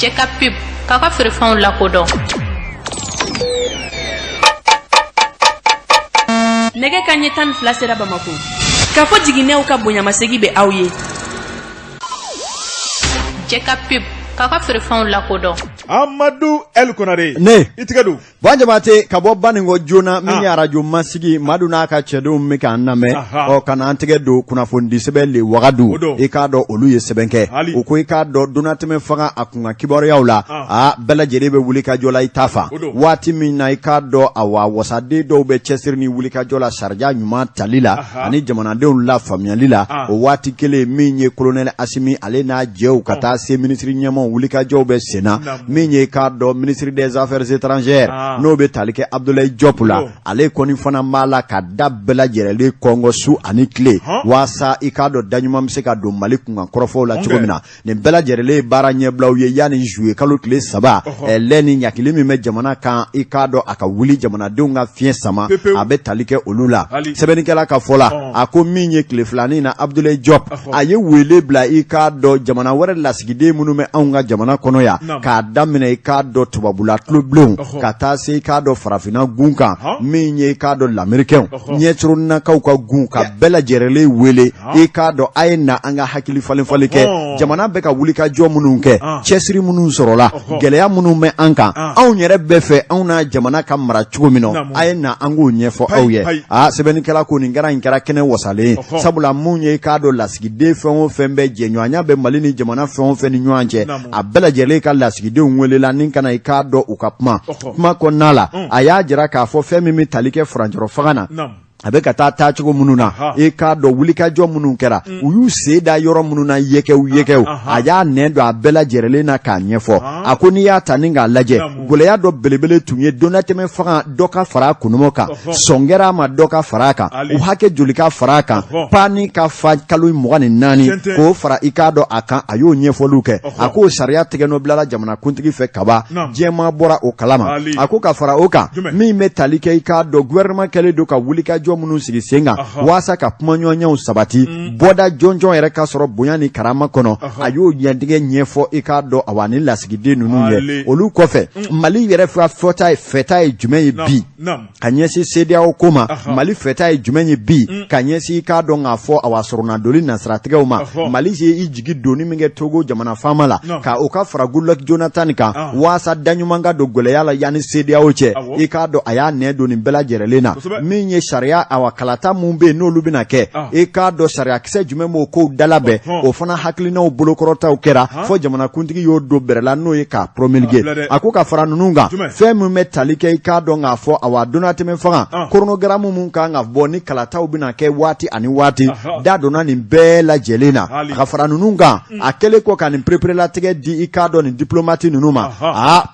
Jɛka pub k'aw ka feerefɛnw lakodɔn nɛgɛ kanɲɛ 12 sera Bamako k'a fɔ jiginɛw ka bonyamasegi bɛ aw ye Jɛka pub k'aw ka feerefɛnw lakodɔn Amadu Eli Konate i tigɛ don bon jabate ka bɔ Baningo joona min ye arajo masigi Madu n'a ka cɛdenw min k'an lamɛn ka n'an tigɛ don kunnafoni sɛbɛn le Wagadu i k'a dɔn olu ye sɛbɛn kɛ u ko i k'a dɔn donatɛmɛ fanga a kun ka kibaruyaw la bɛɛ lajɛlen bɛ wulikajɔ la i ta fa waati min na i k'a dɔn wasaden dɔw bɛ cɛsiri ni wulikajɔ la sariya ɲuman tali la ani jamanadenw la faamuyali la o waati kelen min ye kolonɛli Asimi ale n'a jɛw ka taa se minisiri ɲɛmaw wulikajɔw bɛ senna min ye k'a dɔn ministre des affaires étrangères n'o bɛ tali kɛ Abdoulaye Diop la ale kɔni fana b'a la ka da bɛɛ lajɛlen kɔngɔ su ani tile waasa i k'a dɔn daɲuman bɛ se ka don Mali kunkan kɔrɔfɔw la cogo min na nin bɛɛ lajɛlen baara ɲɛbilaw ye yanni juillet kalo tile 3 lɛ ni ɲakili min bɛ jamana kan i k'a dɔn a ka wuli jamanadenw ka fiɲɛ sama a bɛ tali kɛ olu la sɛbɛnnikɛla ka fɔ la a ko min ye tile filanin na Abdoulaye Diop a ye wele bila i k'a dɔn jamana wɛrɛ lasigiden minnu bɛ anw ka jamana kɔnɔ yan k'a daminɛ i k'a dɔn tubabula tulobilenw ka taa se i k'a dɔn farafinna gun kan min ye i k'a dɔn lamɛrikɛnw ɲɛcoronakaw ka gun ka bɛɛ lajɛlen wele i k'a dɔn a ye na an ka hakili falen-falen kɛ jamana bɛ ka wulikajɔ minnu kɛ cɛsiri minnu sɔrɔla gɛlɛya minnu bɛ an kan anw yɛrɛ bɛɛ fɛ anw n'a jamana ka mara cogo min na a ye na an k'o ɲɛfɔ aw ye sɛbɛnnikɛla ko nin kɛra kɛnɛ wasalen sabula mun ye i k'a dɔn lasigiden fɛn o fɛn bɛ jɛɲɔgɔnya bɛ Mali ni jamana fɛn o fɛn ni ɲɔgɔn cɛ a bɛɛ lajɛlen ka lasigidenw welela ni kana i k'a dɔn u ka kuma kɔnɔna la a y'a jira k'a fɔ fɛn min bɛ tali kɛ furancɛrɔ fanga na a bɛ ka taa cogo minnu na i k'a dɔn wulikajɔ minnu kɛra u y'u sen da yɔrɔ minnu na yɛkɛw a y'a nɛn don a bɛɛ lajɛlen na k'a ɲɛfɔ a ko n'i y'a ta ni k'a lajɛ gɛlɛya dɔ belebele tun ye donatɛmɛ fanga dɔ ka fara a kunumu kan sɔn kɛra a ma dɔ ka fara a kan u hakɛ joli ka fara a kan pani ka fa kalo 24 k'o fara i k'a dɔn a kan a y'o ɲɛfɔliw kɛ a k'o sariya tigɛnɔ bilala jamanakuntigi fɛ kaba diɲɛma bɔra o kalama a ko ka fara o kan min bɛ tali kɛ i k'a dɔn gouvernement kɛlen don ka wulikajɔ minnu sigi sen kan waasa ka kumaɲɔgɔnyaw sabati bɔda jɔnjɔn yɛrɛ ka sɔrɔ bonya ni karama kɔnɔ a y'o ɲɛtigɛ ɲɛfɔ i k'a dɔn awa ni lasigiden ninnu ye olu kɔfɛ Mali yɛrɛ fɛta ye jumɛn ye bi ka ɲɛsin CEDEAO ko ma Mali fɛta ye jumɛn ye bi ka ɲɛsin i k'a dɔn k'a fɔ awa sɔrɔnadoli nasiratigɛw ma Mali ye i jigi doni min kɛ Togo jamana faama la ka o ka fara Goodluck Jonathan kan waasa daɲuman ka don gɛlɛya la yanni CEDEAO cɛ i k'a dɔn a y'a nɛ don nin bɛɛ lajɛlen na min ye sariya ka awa kalata mun be n'olu bɛna kɛ e k'a dɔ sariya kisɛ jumɛn b'o kow dalabɛn o fana hakilinaw bolokɔrɔtaw kɛra fɔ jamanakuntigi y'o don bɛrɛla n'o ye k'a promulguer a ko ka fara ninnu kan fɛn min bɛ tali kɛ i k'a dɔn k'a fɔ awa donna tɛmɛ fanga chronogramme mun kan ka bɔ ni kalataw bɛna kɛ waati ani waati da donna nin bɛɛ lajɛlen na a ka fara ninnu kan a kɛlen kɔ ka nin perepere-latigɛ di i k'a dɔn nin diplomate ninnu ma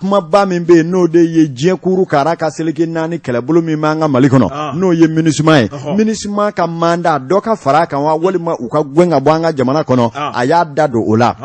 kumaba min bɛ yen n'o de ye diɲɛ kuru kara ka seleke 4 kɛlɛbolo min b'an ka Mali kɔnɔ n'o ye MINUSMA ye MINUSMA ka mandat dɔ ka fara kan wa walima u ka gɛn ka bɔ an ka jamana kɔnɔ a y'a da don o la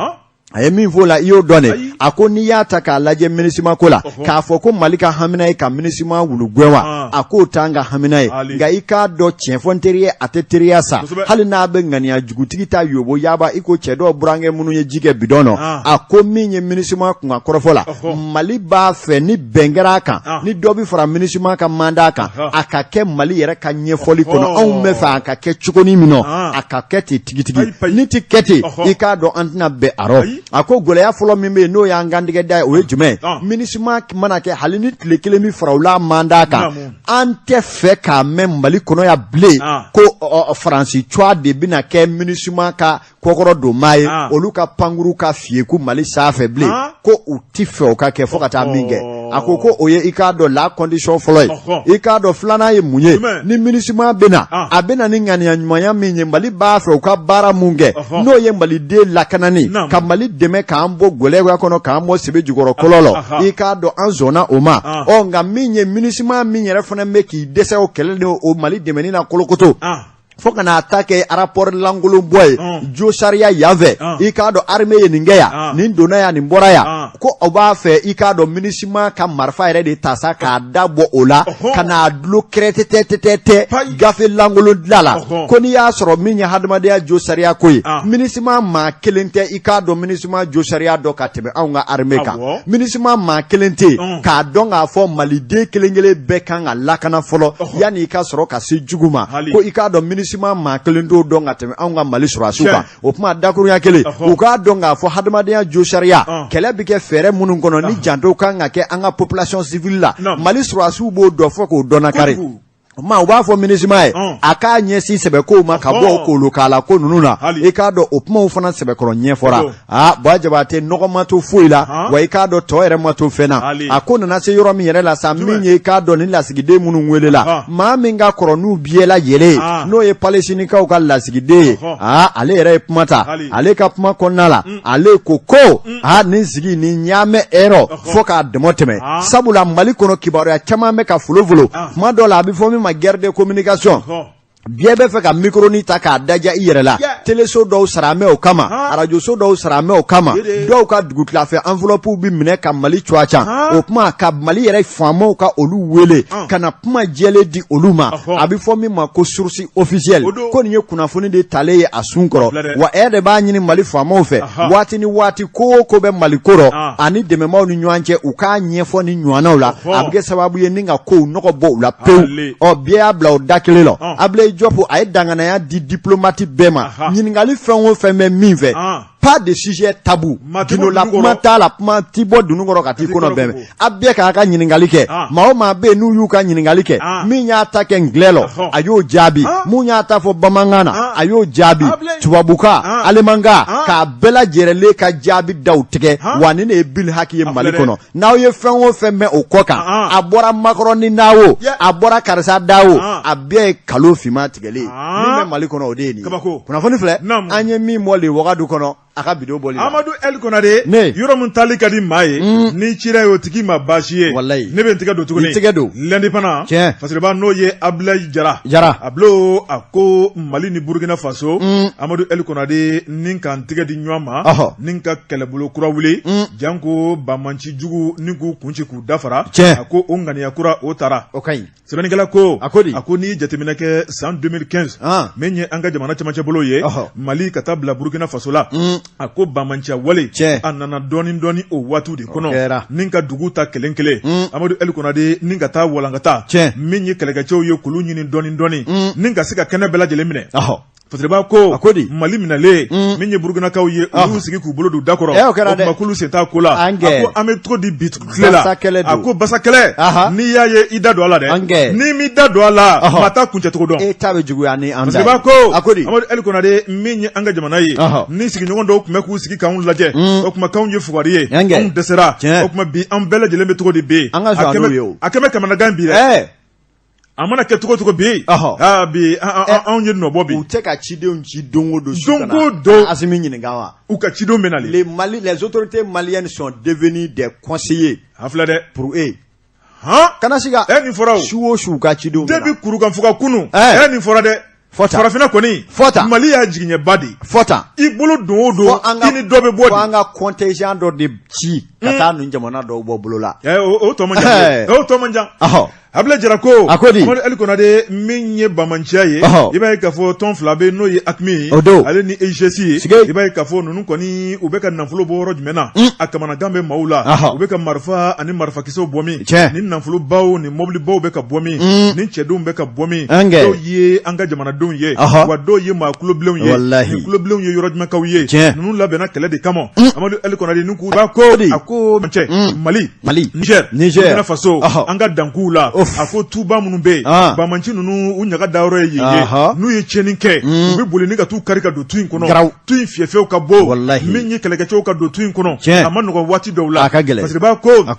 a ye min fɔ la i y'o dɔn de a ko n'i y'a ta k'a lajɛ MINUSMA ko la k'a fɔ ko Mali ka hamina ye ka MINUSMA wulu gɛn wa a k'o t'an ka hamina ye nka i k'a dɔn tiɲɛ fɔ n teriye a tɛ teriya sa hali n'a bɛ ŋaniya jugutigi ta yobo yaba i ko cɛ dɔw burankɛ minnu ye ji kɛ bidɔn nɔ a ko min ye MINUSMA kun ka kɔrɔfɔ la Mali b'a fɛ ni bɛn kɛra a kan ni dɔ bɛ fara MINUSMA ka mandat kan a ka kɛ Mali yɛrɛ ka ɲɛfɔli kɔnɔ anw bɛ fɛ a ka kɛ cogonin min na a ka kɛ ten tigitigi ni tɛ kɛ ten i k'a dɔn an tɛna bɛn a rɔ a ko gɛlɛya fɔlɔ min bɛ yen n'o y'an kantigɛ da ye o ye jumɛn MINUSMA mana kɛ hali ni tile kelen min fara u la mandat kan an tɛ fɛ k'a mɛn Mali kɔnɔ yan bilen ko Faransi cuwa de bɛna kɛ MINUSMA ka kɔkɔrɔ don maa ye olu ka pankuru ka fiyeku Mali sanfɛ bilen ko u tɛ fɛ o ka kɛ fo ka taa min kɛ a ko o ye i k'a dɔn la condition fɔlɔ ye i k'a dɔn filanan ye mun ye ni MINUSMA bɛna a bɛna ni ŋaniya ɲumanya min ye Mali b'a fɛ u ka baara mun kɛ n'o ye Maliden lakanani ka Mali dɛmɛ k'an bɔ gɛlɛya kɔnɔ k'an bɔ sebe jukɔrɔ kɔlɔ la i k'a dɔn an sɔnna o ma nka min ye MINUSMA min yɛrɛ fana bɛ k'i dɛsɛ o kɛlɛ ni o Mali dɛmɛni na kolokoto fo kana ta kɛ rapport lankolon bɔ ye jo sariya yanfɛ i k'a dɔn armée ye nin kɛ yan nin donna yan nin bɔra yan ko o b'a fɛ i k'a dɔn MINUSMA ka marifa yɛrɛ de ta sa k'a da bɔ o la ka n'a dulo kɛrɛtɛtɛtɛtɛ gafe lankolon dilan la ko n'i y'a sɔrɔ min ye hadamadenya jo sariya ko ye MINUSMA maa kelen tɛ i k'a dɔn MINUSMA jo sariya dɔn ka tɛmɛ anw ka armée kan MINUSMA maa kelen tɛ k'a dɔn k'a fɔ Maliden kelen-kelen bɛɛ kan ka lakana fɔlɔ yanni i ka sɔrɔ ka se jugu ma ko i k'a dɔn MINUSMA maa kelen t'o dɔn ka tɛmɛ anw ka Mali sɔrɔdasiw kan o kuma dakurunya kelen u k'a dɔn k'a fɔ hadamadenya jo sariya kɛlɛ bɛ kɛ fɛɛrɛ minnu kɔnɔ ni janto kan ka kɛ an ka population civile la Mali sɔrɔdasiw b'o dɔn fɔ k'o dɔn nakari ma u b'a fɔ MINUSMA ye a k'a ɲɛsin sɛbɛkow ma ka bɔ k'olu k'a la ko ninnu na i k'a dɔn o kumaw fana sɛbɛkɔrɔ ɲɛfɔra Ba Jabate nɔgɔ ma to foyi la wa i k'a dɔn tɔ yɛrɛ ma to fɛn na a ko nana se yɔrɔ min yɛrɛ la sa min ye i k'a dɔn ni lasigiden minnu wele la maa min ka kɔrɔ n'u biyɛla yɛlɛ n'o ye Palestinikaw ka lasigiden ye ale yɛrɛ ye kuma ta ale ka kuma kɔnɔna la ale ko nin sigi nin ɲaamɛ erreur fo k'a dɛmɛ tɛmɛ sabula Mali kɔnɔ kibaruya caman bɛ ka folofolo kuma dɔ la a bɛ fɔ min ma guerre de communication biɛ bɛ fɛ ka microni ta k'a daja i yɛrɛ la teleso dɔw saramɛ o kama arajoso dɔw saramɛ o kama dɔw ka dugutilafɛ enveloppe bi minɛ ka Mali cuwa can o kuma ka Mali yɛrɛ faamaw ka olu wele ka na kuma jɛlen di olu ma a bɛ fɔ min ma ko source officielle ko nin ye kunnafoni de talen ye a sun kɔrɔ wa de b'a ɲini Mali faamaw fɛ waati ni waati ko ko bɛ Mali ko rɔ ani dɛmɛmaw ni ɲɔgɔn cɛ u k'a ɲɛfɔ ni ɲɔgɔnnaw la a bɛ kɛ sababu ye ni ka kow nɔgɔ bɔ u la pewu biɛ y'a bila o da kelen la Ablaye Diop a ye danganaya di diplomate bɛɛ ma ɲininkali fɛn o fɛn bɛ min fɛ pas de sujet tabou kino la kuma t'a la kuma ti bɔ dunu kɔrɔ ka t'i kɔnɔ bɛɛ a bɛɛ k'a ka ɲininkali kɛ maa o maa bɛ yen n'u y'u ka ɲininkali kɛ min y'a ta kɛ nglɛ lɔ a y'o jaabi mun y'a ta fɔ bamanankan na a y'o jaabi tubabukan alemankan k'a bɛɛ lajɛlen ka jaabi daw tigɛ wa nin de ye Bill Haki ye Mali kɔnɔ n'aw ye fɛn o fɛn mɛn o kɔ kan a bɔra Macron ni da o a bɔra karisa da o a bɛɛ ye kalo finman tigɛlen min bɛ Mali kɔnɔ o de ye nin ye kunnafoni filɛ an ye min bɔ le wagadu kɔnɔ a ka bidon bɔli la Amadu El Konare yɔrɔ min tali ka di maa ye ni cira ye o tigi ma baasi ye ne bɛ n tɛgɛ don tuguni tɛgɛ don lundi fana fasiriba n'o ye Ablaye Jara a bilo a ko Mali ni Burkina Faso Amadu El Konare ni ka n tɛgɛ di ɲɔgɔn ma ni ka kɛlɛbolo kura wuli janko Bamanci jugu ni k'u kunci k'u dafara a ko o ŋaniya kura o taara o kaɲi sɛbɛnnikɛla ko a ko n'i jateminɛ kɛ san 2015 min ye an ka jamana cɛmancɛ bolo ye Mali ka taa bila Burkina Faso la a ko Bamanci wale a nana dɔɔni o waatiw de kɔnɔ ni ka dugu ta kelen Amadu El Konare ni ka taa walankata min ye kɛlɛkɛcɛw ye k'olu ɲini dɔɔni ni ka se ka kɛnɛ bɛɛ lajɛlen minɛ fasiriba ko Mali minale min ye Burkinakaw ye olu sigi k'u bolo don da kɔrɔ o kuma k'olu sen t'a ko la a ko an bɛ cogo di bi tile la a ko basa kɛlɛ n'i y'a ye i da don a la dɛ n'i m'i da don a la maa t'a kuncɛ cogo dɔn fasiriba ko Amadu Ali Konare min ye an ka jamana ye ni sigiɲɔgɔn dɔw tun bɛ k'u sigi k'anw lajɛ o kuma k'anw ye fugari ye anw dɛsɛra o kuma bi an bɛɛ lajɛlen bɛ cogo di bi a kɛmɛ kamanagan bi dɛ a mana kɛ cogo bi bi anw ye nɔbɔ bi u tɛ ka cidenw ci don o don Asimi ɲininka wa u ka cidenw bɛ nali les autorités maliennes sont devenues des conseillers a filɛ dɛ pour eux kana siga nin fɔra su o su ka cidenw depuis kurukanfuga kunu nin fɔra dɛ farafinna kɔni Mali y'a jigiɲɛba de fɔta i bolo don o don i ni dɔ bɛ bɔ fo an ka contingent dɔ de ci ka taa nin jamana dɔw bɔ bolo la o tɔ man jan Ablaye Jara ko Amadu Ali Konare min ye bamanciya ye i b'a ye k'a fɔ tɔn fila bɛ n'o ye AQMI ale ni EGS ye i b'a ye k'a fɔ ninnu kɔni u bɛ ka nafolo bɔ yɔrɔ jumɛn na a kamanagan bɛ maaw la u bɛ ka marifa ani marifakisɛw bɔ min ni nafolobaw ni mɔbilibaw bɛ ka bɔ min ni cɛdenw bɛ ka bɔ min dɔw ye an ka jamanadenw ye wa dɔw ye maa kulobilenw ye ni kulobilenw ye yɔrɔ jumɛnkaw ye ninnu labɛnna kɛlɛ de kama Amadu Ali Konare ni k'u b'a ko a ko Mali Niger Burkina Faso an ka dankuw la a ko tuba minnu bɛ yen bamanci ninnu u ɲaga dayɔrɔ ye yen ye n'u ye tiɲɛni kɛ u bɛ boli ni ka t'u kari ka don tu in kɔnɔ tu in fiyɛfiyɛw ka bɔ min ye kɛlɛkɛcɛw ka don tu in kɔnɔ a ma nɔgɔn waati dɔw la parce que b'a ko a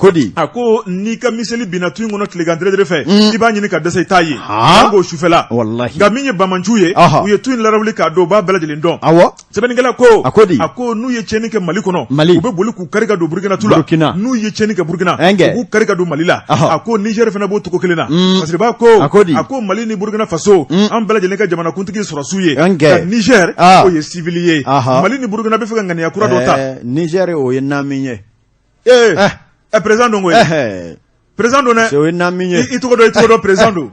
ko n'i ka miseli binna tu in kɔnɔ tilegan dɛrɛdɛrɛ fɛ i b'a ɲini ka dɛsɛ i t'a ye an k'o sufɛla nka min ye bamanciw ye u ye tu in larawuli k'a dɔn u b'a bɛɛ lajɛlen dɔn sɛbɛnnikɛla ko a ko n'u ye tiɲɛni kɛ Mali kɔnɔ u bɛ boli k'u kari ka don Burkina tu la n'u ye tiɲɛni kɛ Burkina u k'u kari ka don Mali la a ko Niger fana b'o cogo kelen na parce que b'a ko a ko Mali ni Burkina Faso an bɛɛ lajɛlen ka jamanakuntigi sɔrɔsiw ye ka Niger o ye civil ye Mali ni Burkina bɛ fɛ ka ŋaniya kura dɔ ta Niger o ye namin ye président don ko ye président don dɛ o ye namin ye i tɔgɔ dɔn président don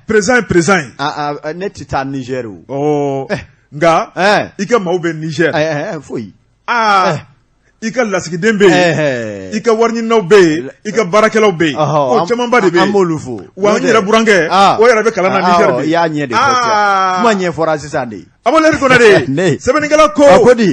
président ye président ye ne tɛ taa Niger o nka i ka maaw bɛ Niger foyi i ka lasigiden bɛ yen i ka wariɲininaw bɛ yen i ka baarakɛlaw bɛ yen o camanba de bɛ yen an b'olu fo wa n yɛrɛ burankɛ o yɛrɛ bɛ kalan na Niger de i y'a ɲɛ de fɔ kuma ɲɛfɔra sisan de Amadu Ali Konare sɛbɛnnikɛla ko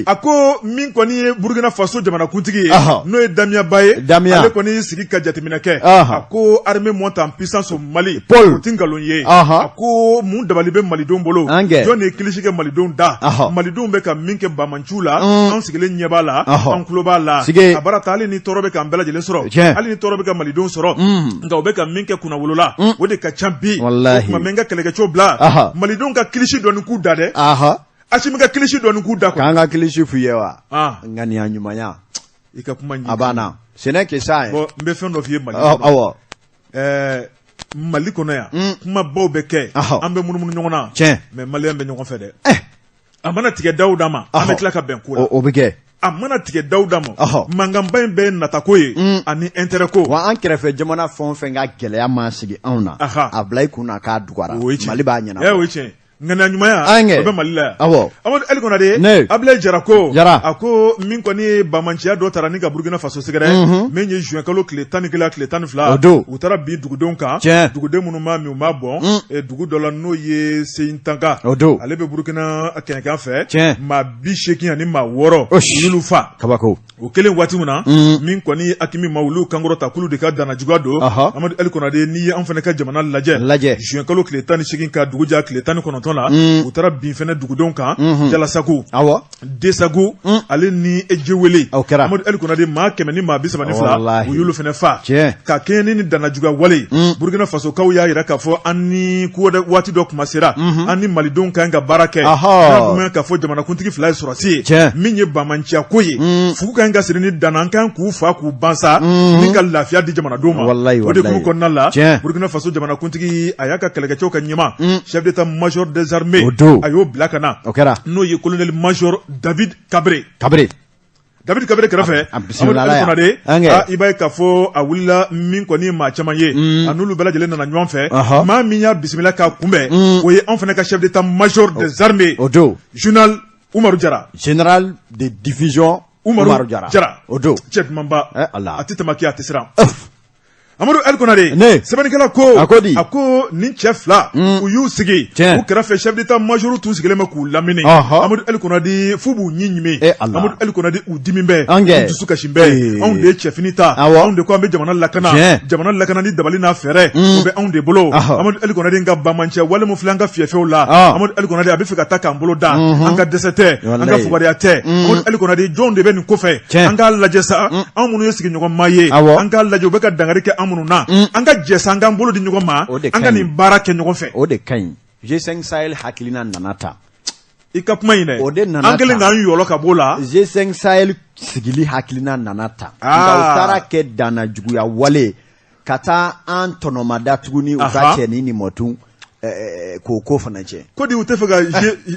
a ko min kɔni ye Burkina Faso jamanakuntigi ye n'o ye Damiaba ye ale kɔni y'i sigi ka jateminɛ kɛ a ko armée monte en puissance au Mali o tɛ nkalon ye a ko mun dabali bɛ malidenw bolo jɔn de ye kilisi kɛ malidenw da malidenw bɛ ka min kɛ bamanciw la an sigilen ɲɛ b'a la an tulo b'a la a baara ta hali ni tɔɔrɔ bɛ k'an bɛɛ lajɛlen sɔrɔ hali ni tɔɔrɔ bɛ ka malidenw sɔrɔ nka u bɛ ka min kɛ kunnawolo la o de ka ca bi o tuma n bɛ n ka kɛlɛkɛcɛw bila malidenw ka kilisi dɔɔni k'u da dɛ Asimi ka kilisi dɔɔni k'u da kɔ k'an ka kilisi f'u ye wa ŋaniya ɲumanya i ka kuma a banna ce n'est que ça bon n bɛ fɛn dɔ f'i ye Mali kɔnɔ Mali kɔnɔ yan kumabaw bɛ kɛ an bɛ munumunu ɲɔgɔn na mais Maliyɛn bɛ ɲɔgɔn fɛ dɛ a mana tigɛ daw da ma an bɛ tila ka bɛn ko la o bɛ kɛ a mana tigɛ daw da ma mankanba in bɛ natako ye ani intérêt ko wa an kɛrɛfɛ jamana fɛn o fɛn ka gɛlɛya ma sigi anw na a bila i kunna k'a dugara Mali b'a ɲɛnabɔ o ye tiɲɛ ŋaniya ɲumanya o bɛ Mali la yan Amadu Ali Konare Ablaye Jara ko a ko min kɔni ye bamanciya dɔ taara ni ka Burkina Faso sɛgɛrɛ min ye juin kalo tile 11 tile 12 u taara bin dugudenw kan duguden minnu m'a min u m'a bɔn dugu dɔ la n'o ye Seyintanga ale bɛ Burkina kɛnɛkan fɛ maa 80 ani maa 6 u y'olu fa kabako o kelen waati min na min kɔni AQMI ma olu kankɔrɔta k'olu de ka danajuguya don Amadu Ali Konare n'i ye an fana ka jamana lajɛ juin kalo tile 18 ka dugu ja tile 19 la u taara bin fɛnɛ dugudenw kan Jalasago Desago ale ni Ejewele Amadu Ali Konare maa 100 ni maa 32 u y'olu fɛnɛ fa ka kɛɲɛ ni danajuguya wale Burkina Faso kaw y'a yira k'a fɔ an ni waati dɔ kuma sera an ni malidenw kan ka baara kɛ n'a k'a fɔ jamanakuntigi fila ye sɔrɔsi ye min ye bamanciya ko ye fugu kan ka siri ni dana an kan k'u fa k'u bansa ni ka lafiya di jamanadenw ma o de k'u kɔnɔna la Burkina Faso jamanakuntigi a y'a ka kɛlɛkɛcɛw ka ɲɛma chef d'état major des armées a y'o bila ka na n'o ye colonel major David Kabré kɛrɛfɛ Amadu Ali Konare i b'a ye k'a fɔ a wulila min kɔni ye maa caman ye a n'olu bɛɛ lajɛlen nana ɲɔgɔn fɛ maa min y'a bisimila k'a kunbɛn o ye an fana ka chef d'état major des armées général Umaru Jara général de division Umaru Jara o don cɛ dumanba a tɛ tɛmɛ kɛ a tɛ siran Amadou El Konare sɛbɛnnikɛla ko a ko nin cɛ fila u y'u sigi u kɛrɛfɛ chef d'état major tun sigilen bɛ k'u lamini Amadou El Konare f'u b'u ɲi ɲimi Amadou El Konare u dimi bɛ u dusu kasi bɛ anw de ye cɛfini ta anw de ko an bɛ jamana lakana ni dabali n'a fɛɛrɛ o bɛ anw de bolo Amadou El Konare ka bamancɛ wale mun filɛ an ka fiyɛfɛw la Amadou El Konare a bɛ fɛ ka taa k'an bolo da an ka dɛsɛ tɛ an ka fugariya tɛ Amadou El Konare jɔnw de bɛ nin kɔfɛ an k'a lajɛ sa anw minnu ye sigiɲɔgɔnma ye an k'a lajɛ u bɛ ka dangari kɛ an minnu na an ka jɛ sa an k'an bolo di ɲɔgɔn ma an ka nin baara kɛ ɲɔgɔn fɛ o de ka ɲi G5 Sahel hakilina nana ta I ka kuma in dɛ an kɛlen k'an yɔlɔ ka b'o la G5 Sahel sigili hakilina nana ta nka u taara kɛ danna juguya wale ka taa an tɔnɔmada tuguni u ka cɛnin ni mɔtun ko fana cɛ ko di u tɛ fɛ ka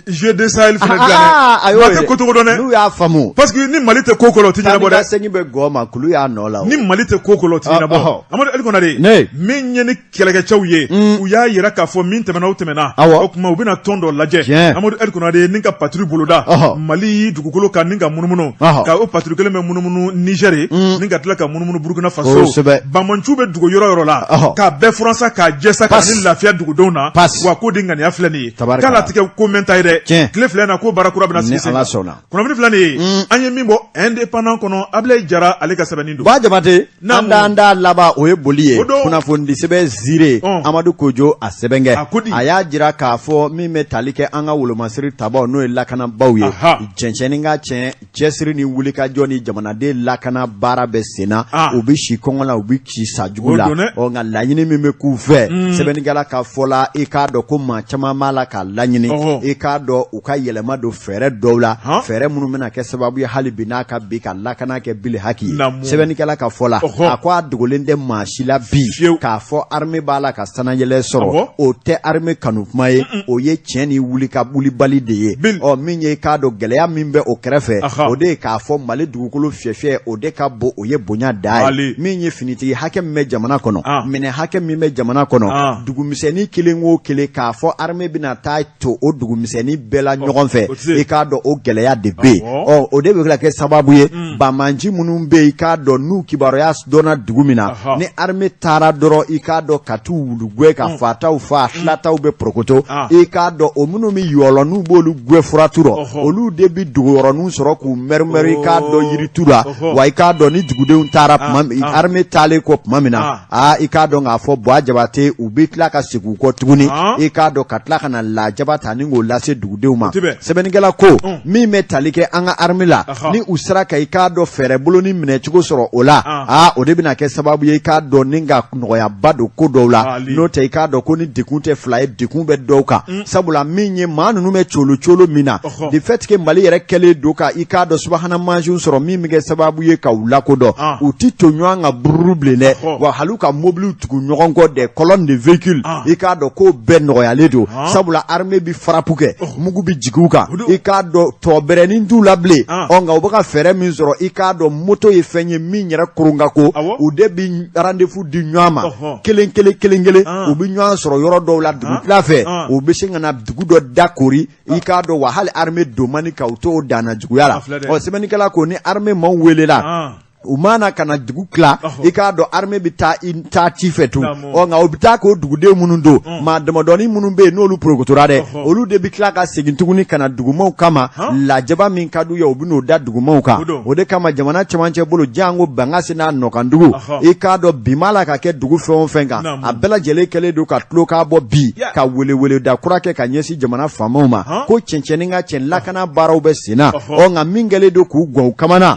G2 Sahel fana dilan dɛ tɛ ko cogo dɔn dɛ n'u y'a faamu parce que ni Mali tɛ ko kɔlɔ o tɛ ɲɛnabɔ dɛ segin bɛ gɔ ma kulu y'a nɔ la ni Mali tɛ ko kɔlɔ o tɛ ɲɛnabɔ Amadou El Konare min ye ni kɛlɛkɛcɛw ye u y'a yira k'a fɔ min tɛmɛna o tɛmɛna o tuma u bɛna tɔn dɔ lajɛ Amadou El Konare ni ka patrouille boloda Mali dugukolo kan ni ka munumunu ka o patrouille kelen bɛ munumunu Niger ni ka tila ka munumunu Burkina Faso Bamanchu bɛ dugu yɔrɔ yɔrɔ la k'a bɛɛ furansa k'a jɛsa ka ni lafiya dugudenw na wa ko din ŋaniya filɛ nin ye k'ala tigɛ ko mɛn ta ye dɛ tile filɛ na ko barakura bɛna sigi sen kunnafoni filɛ nin ye an ye min bɔ indépendant kɔnɔ Ablaye Jara ale ka sɛbɛnni don Ba Jabate an da laban o ye boli ye kunnafoni di sɛbɛn Zire Amadou Kojo a sɛbɛnkɛ a y'a jira k'a fɔ min bɛ tali kɛ an ka wolomasiri tabaw n'o ye lakanabaw ye cɛncɛnni ka cɛn cɛsiri ni wulikajɔ ni jamanaden lakana baara bɛ sen na u bɛ si kɔngɔ la u bɛ si sa jugu la nka laɲini min bɛ k'u fɛ sɛbɛnnikɛla ka fɔ la i k'a dɔn ko maa caman b'a la k'a laɲini i k'a dɔn u ka yɛlɛma don fɛɛrɛ dɔw la fɛɛrɛ minnu bɛna kɛ sababu ye hali bi n'a ka bi ka lakana kɛ bili haki sɛbɛnnikɛla ka fɔ la a ko a dogolen tɛ maa si la bi k'a fɔ armée b'a la ka sanayɛlɛ sɔrɔ o tɛ armée kanu kuma ye o ye tiɲɛ ni wulibali de ye min ye k'a dɔn gɛlɛya min bɛ o kɛrɛfɛ o de ye k'a fɔ Mali dugukolo fiyɛfiyɛ o de ka bon o ye bonya da ye min ye finitigi hakɛ min bɛ jamana kɔnɔ minɛ hakɛ min bɛ jamana kɔnɔ dugumisɛnnin kelen o kelen k'a fɔ armée bɛna taa to o dugumisɛnnin bɛɛ la ɲɔgɔn fɛ i k'a dɔn o gɛlɛya de bɛ yen o de bɛ kɛ sababu ye bamanji minnu bɛ yen i k'a dɔn n'u kibaruya dɔnna dugu min na ni armée taara dɔrɔn i k'a dɔn ka t'u wulugwe ka fataw fa filataw bɛ porokoto i k'a dɔn o minnu bɛ yɔlɔ n'u b'olu gwe furaturɔ olu de bɛ duguyɔrɔninw sɔrɔ k'u mɛrimɛri i k'a dɔn yiritu la wa i k'a dɔn ni dugudenw taara armée taalen kɔ tuma min na i k'a dɔn k'a fɔ Ba Jabate u bɛ tila ka segin u kɔ tuguni i k'a dɔn ka tila ka na lajaba ta ni k'o lase dugudenw ma sɛbɛnnikɛla ko min bɛ tali kɛ an ka armée la ni u sera ka i k'a dɔn fɛɛrɛ bolo ni minɛcogo sɔrɔ o la o de bɛna kɛ sababu ye i k'a dɔn ni ka nɔgɔyaba don ko dɔw la n'o tɛ i k'a dɔn ko ni dekun tɛ fila ye dekun bɛ dɔw kan sabula min ye maa ninnu bɛ colo min na de fait que Mali yɛrɛ kɛlen don ka i k'a dɔn subahana mansinw sɔrɔ min bɛ kɛ sababu ye ka u lakodɔn u ti to ɲɔgɔn ka bururu bilen dɛ wa hali ka mobiliw tugu ɲɔgɔn kɔ des colonnes de véhicules i k'a dɔn k'o bɛɛ nɔgɔyalen don sabula armée bi farapu kɛ mugu bi jigin u kan i k'a dɔn tɔbɛrɛnin t'u la bilen nka u bɛ ka fɛɛrɛ min sɔrɔ i k'a dɔn moto ye fɛn ye min yɛrɛ koron ka ko u de bi rendez-vous di ɲɔgɔn ma kelen u bɛ ɲɔgɔn sɔrɔ yɔrɔ dɔw la dugu tila fɛ u bɛ se ka na dugu dɔ dakori i k'a dɔn wa hali armée domani ka u t'o danna juguya la sɛbɛnnikɛla ko ni armée maaw welela u mana kana dugu tila i k'a dɔn armée bɛ taa ci fɛ tun nka u bɛ taa k'o duguden minnu don maa damadɔni minnu bɛ yen n'olu porokotora dɛ olu de bɛ tila ka segin tuguni ka na dugumaw kama lajaba min ka d'u ye u bɛ n'o da dugumaw kan o de kama jamana cɛmancɛ bolo jango bangasi n'a nɔkandugu i k'a dɔn bi m'a la ka kɛ dugu fɛn o fɛn kan a bɛɛ lajɛlen kɛlen don ka tulo k'a bɔ bi ka weleweleda kura kɛ ka ɲɛsin jamana faamaw ma ko cɛncɛnni ka cɛn lakana baaraw bɛ sen na nka min kɛlen don k'u gɔn u kamana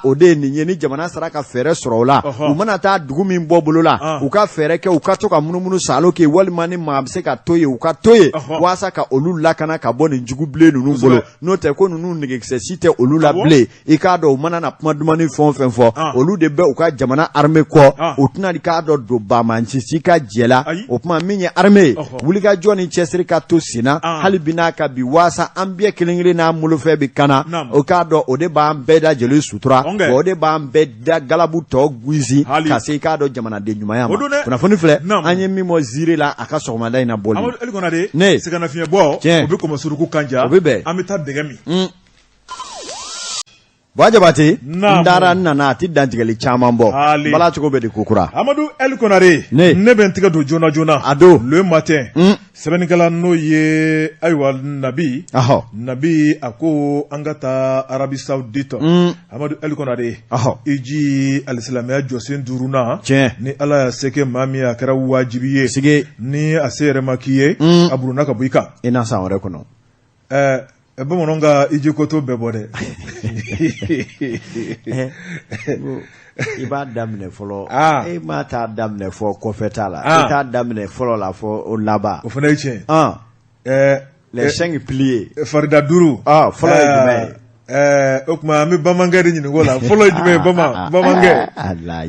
o de ye nin ye ni jamana sara ka fɛɛrɛ sɔrɔ o la u mana taa dugu min bɔ bolo la u ka fɛɛrɛ kɛ u ka to ka munumunu salo kɛ walima ni maa bɛ se ka to ye u ka to ye walasa ka olu lakana ka bɔ nin jugu bilen ninnu bolo n'o tɛ ko ninnu nɛgɛkisɛ si tɛ olu la bilen i k'a dɔn u mana na kuma dumani fɛn o fɛn fɔ olu de bɛ u ka jamana armée kɔ o tɛna k'a dɔn don bamanci ka jɛ la o tuma min ye armée wulikajɔ ni cɛsiri ka to sen na hali bi n'a ka bi walasa an bɛɛ kelen-kelen n'a molofɛn bɛ kana o k'a dɔn o de b'an bɛɛ lajɛlen sutura o de b'an bɛɛ da galabu tɔ guizi ka se i k'a dɔn jamanaden ɲumanya ma kunnafoni filɛ an ye min bɔ Zire la a ka sɔgɔmada in na bɔli Amadou El Konare sɛgɛnnafiɲɛbɔ o bɛ kɔmɔ suruku kanja an bɛ taa dɛgɛ min Bajabati ndara nana ti dantigeli chaman bo bala cogo be di kokura Amadou El Konare ne ben tiga do jona jona ado le matin sebenikala no ye aywa nabi nabi ako angata Arabie Saoudite Amadou El Konare iji al-islamia josen duruna ni ala ya seke mami akara wajibiye sige ni asere makiye aburuna kabuika ina sa ore kono Bamononga iji koto bebode iba damne folo ma ta damne fo ko fetala ta damne folo la fo laba o fana iche les 5 pliés farida duru folo ijme okuma mi bamangere nyini gola folo ijme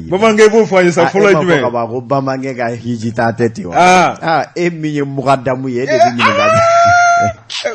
bamangere bo fa yesa folo ijme ko bamangere ga hijita teti wa minye mugadamu ye de nyini ga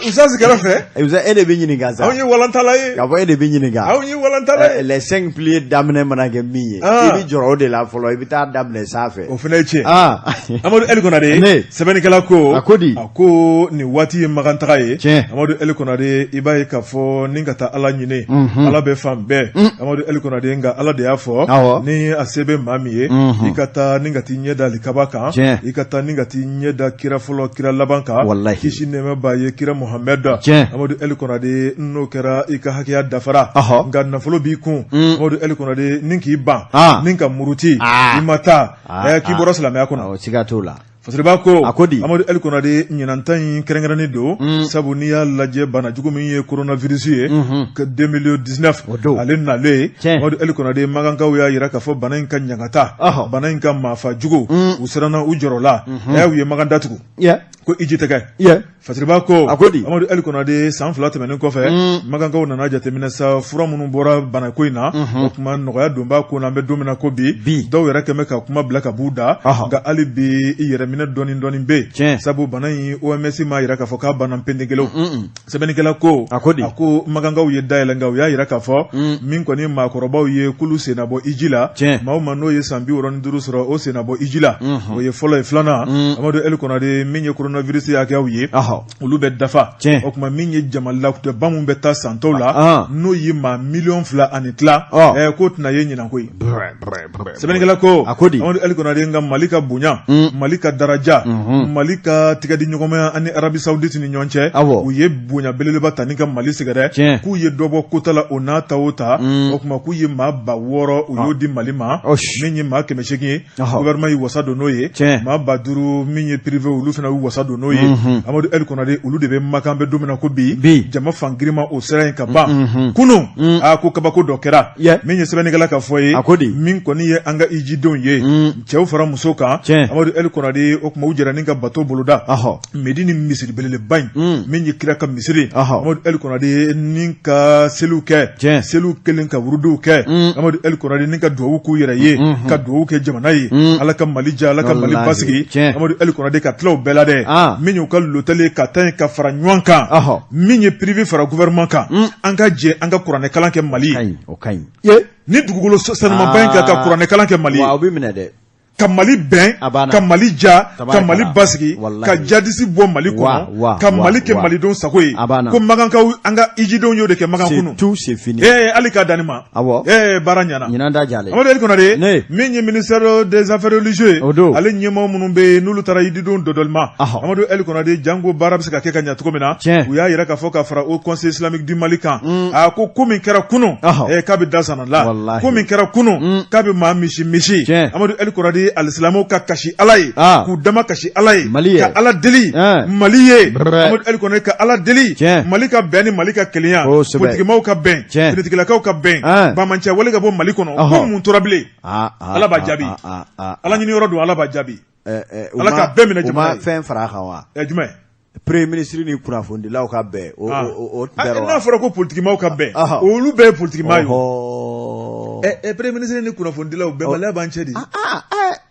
Usazi karafe usa ede bi nyini gaza awni walantala ye ka bo ede bi nyini ga awni walantala les 5 pliés damne manage miye ibi joro de la folo ibi ta damne safe o fene che Amadou El Konare sebenikala ko ako ni wati magantaka ye Amadou El Konare ibaye ka fo ningata ala nyine ala be fambe Amadou El Konare nga ala de afo ni asebe mamiye ikata ningati nyeda likabaka ikata ningati nyeda kira folo kira labanka kishi neme baye kira Muhammad Amadou El Konare no kera ika hakiya dafara nga nafolo bi kun Amadou El Konare ninki ban ninka muruti imata ki boro salame akona sigatola fasriba ko Amadou El Konare nyinantan kerengrani do sabu ni ya laje bana jugu min ye coronavirus ye que 2019 alen na le Amadou El Konare maganka ya yira ka fo bana in kan nyangata bana in kan mafa jugu usrana ujorola ye maganda tugu ko ijitaka fasriba ko Amadou El Konare san fila tɛmɛnen kɔfɛ magankaw nana jateminɛ sa fura minnu bɔra bana ko in na o kuma nɔgɔya donba ko na an bɛ don min na ko bi dɔw yɛrɛ kɛmɛ ka kuma bila ka b'u da nka hali bi i yɛrɛ minɛ dɔɔni bɛ sabu bana in OMS ma yira k'a fɔ k'a bana pendenkelew sɛbɛnnikɛla ko a ko magankaw ye dayɛlɛ nka u y'a yira k'a fɔ min kɔni maakɔrɔbaw ye kulu senna bɔ iji la maa o maa n'o ye san 65 sɔrɔ o senna bɔ iji la o ye fɔlɔ ye filanan Amadou El Konare min ye coronavirus hakɛyaw ye olu bɛ dafa o kuma min ye jamalakutɛba mun bɛ taa santaw la n'o ye maa 2 ani tila k'o tɛna ye ɲinan koyi sɛbɛnnikɛla ko Amadou El Konare nka Mali ka bonya Mali ka daraja Mali ka tigɛdi ɲɔgɔnmaya ani Arabie Saoudite ni ɲɔgɔn cɛ u ye bonya belebeleba ta ni ka Mali sɛgɛrɛ k'u ye dɔ bɔ kota la o n'a ta o ta o kuma k'u ye maa 600 u y'o di Mali ma min ye maa 800 ye gouvernement yi wasa don n'o ye maa 5000 min ye privé olu fana y'u wasa don n'o ye Amadou El Konare olu de bɛ makan bɛ don min na ko bi jama fangirima o sera in ka ban kunun ko kabako dɔ kɛra min ye sɛbɛnnikɛla ka fɔ ye min kɔni ye an ka ijidenw ye cɛw fara muso kan Amadou El Konare o kuma u jɛra ni ka bateau boloda Medi ni misiri belebeleba in min ye kira ka misiri Amadou El Konare ni ka seliw kɛ seliw kelen ka wurudiw kɛ Amadou El Konare ni ka duwawu k'u yɛrɛ ye ka duwawu kɛ jamana ye ala ka Mali ja ala ka Mali basigi Amadou El Konare ka tila o bɛɛ la dɛ min y'u ka lotali ka taa ka fara ɲɔgɔn kan min ye privé fara gouvernement kan an ka jɛ an ka kuranɛ kalan kɛ Mali ni dugukolo sanumaba in ka kuranɛ kalan kɛ Mali ka Mali bɛn ka Mali ja ka Mali basigi ka jadisi bɔ Mali kɔnɔ ka Mali kɛ malidenw sago ye ko magankaw an ka ijidenw y'o de kɛ magan kunu hali k'a danni ma baara ɲana Amadou El Konare min ye ministère des affaires religieuses ale ɲɛmɔgɔ minnu bɛ yen n'olu taara ijidenw dɔdɔlima Amadou El Konare jango baara bɛ se ka kɛ ka ɲɛ cogo min na u y'a yira k'a fɔ ka fara au conseil islamique du Mali kan ko min kɛra kunun k'a bɛ da sanna la ko min kɛra kunun k'a bɛ maa misi Amadou El Konare al-islamu ka kashi ala ye k'u dama kashi ala ye ka ala deli Mali ye Amadou El Konare ka ala deli Mali ka bɛn ni Mali ka kelenya politikimaaw ka bɛn finitigilakaw ka bɛn bamancɛ wale ka bɔ Mali kɔnɔ ko mun tora bilen ala b'a jaabi ala ɲini yɔrɔ don ala b'a jaabi ala ka bɛɛ minɛ jamana ye fɛn fara kan wa jumɛn premier ministre ni kunnafonidilaw ka bɛn o n'a fɔra ko politikimaaw ka bɛn olu bɛɛ ye politikimaa ye premier ministre ni kunnafonidilaw bɛnbaliya b'an cɛ de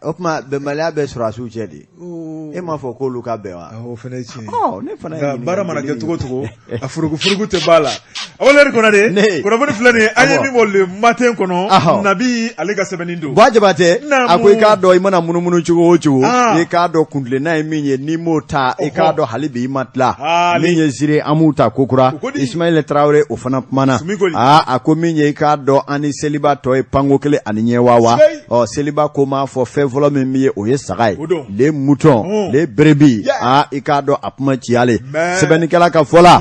o tuma bɛnbaliya bɛ sɔrɔdasiw cɛ de e m'a fɔ k'olu ka bɛn wa o fana ye tiɲɛ ye nka baara mana kɛ cogo o cogo a furugu tɛ b'a la awale ko na de ko boni flani aye mi wolle matin kono nabi ale ka sebenindo wajabate akwai ka do imana munumunu chugo chugo e ka do kundle na minye ni mota e ka do halibi matla minye zire amuta kokura Ismail Traoré o fana mana ako minye ka do ani seliba to e pango kele ani nyewawa o seliba ko ma fo fevolo minye o ye sagai les moutons les brebis e ka do apma chiale sebenikala ka fola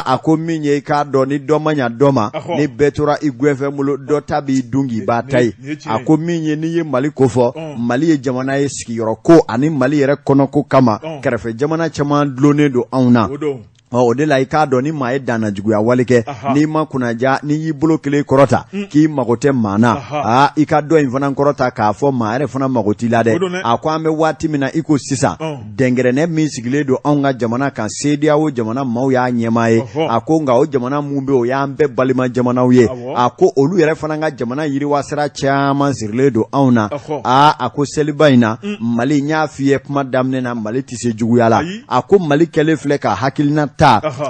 ako minye ka do ni domanya doma ni betura igwefe mulo do tabi dungi batai ako minye ni ye mali kofo mali ye jamana ye sigi yoro ko ani mali yere kono ko kama kerefe jamana chama dlone do auna o de la ika do ni ma e dana juguya walike ni ma kunaja ni yi bolo kele korota ki magote mana ika do infana korota ka fo ma ere fana magoti lade akwa me wati mina iko sisa dengere ne mi sigile do onga jamana kan sedia wo jamana maw ya nyemae akonga o jamana mumbe o ya mbe balima jamana uye ako olu yere fana nga jamana yiri wasira chama sirle do auna ako selibaina mali nya fiye kuma damne na mali tise juguya la ako mali kele fleka hakilina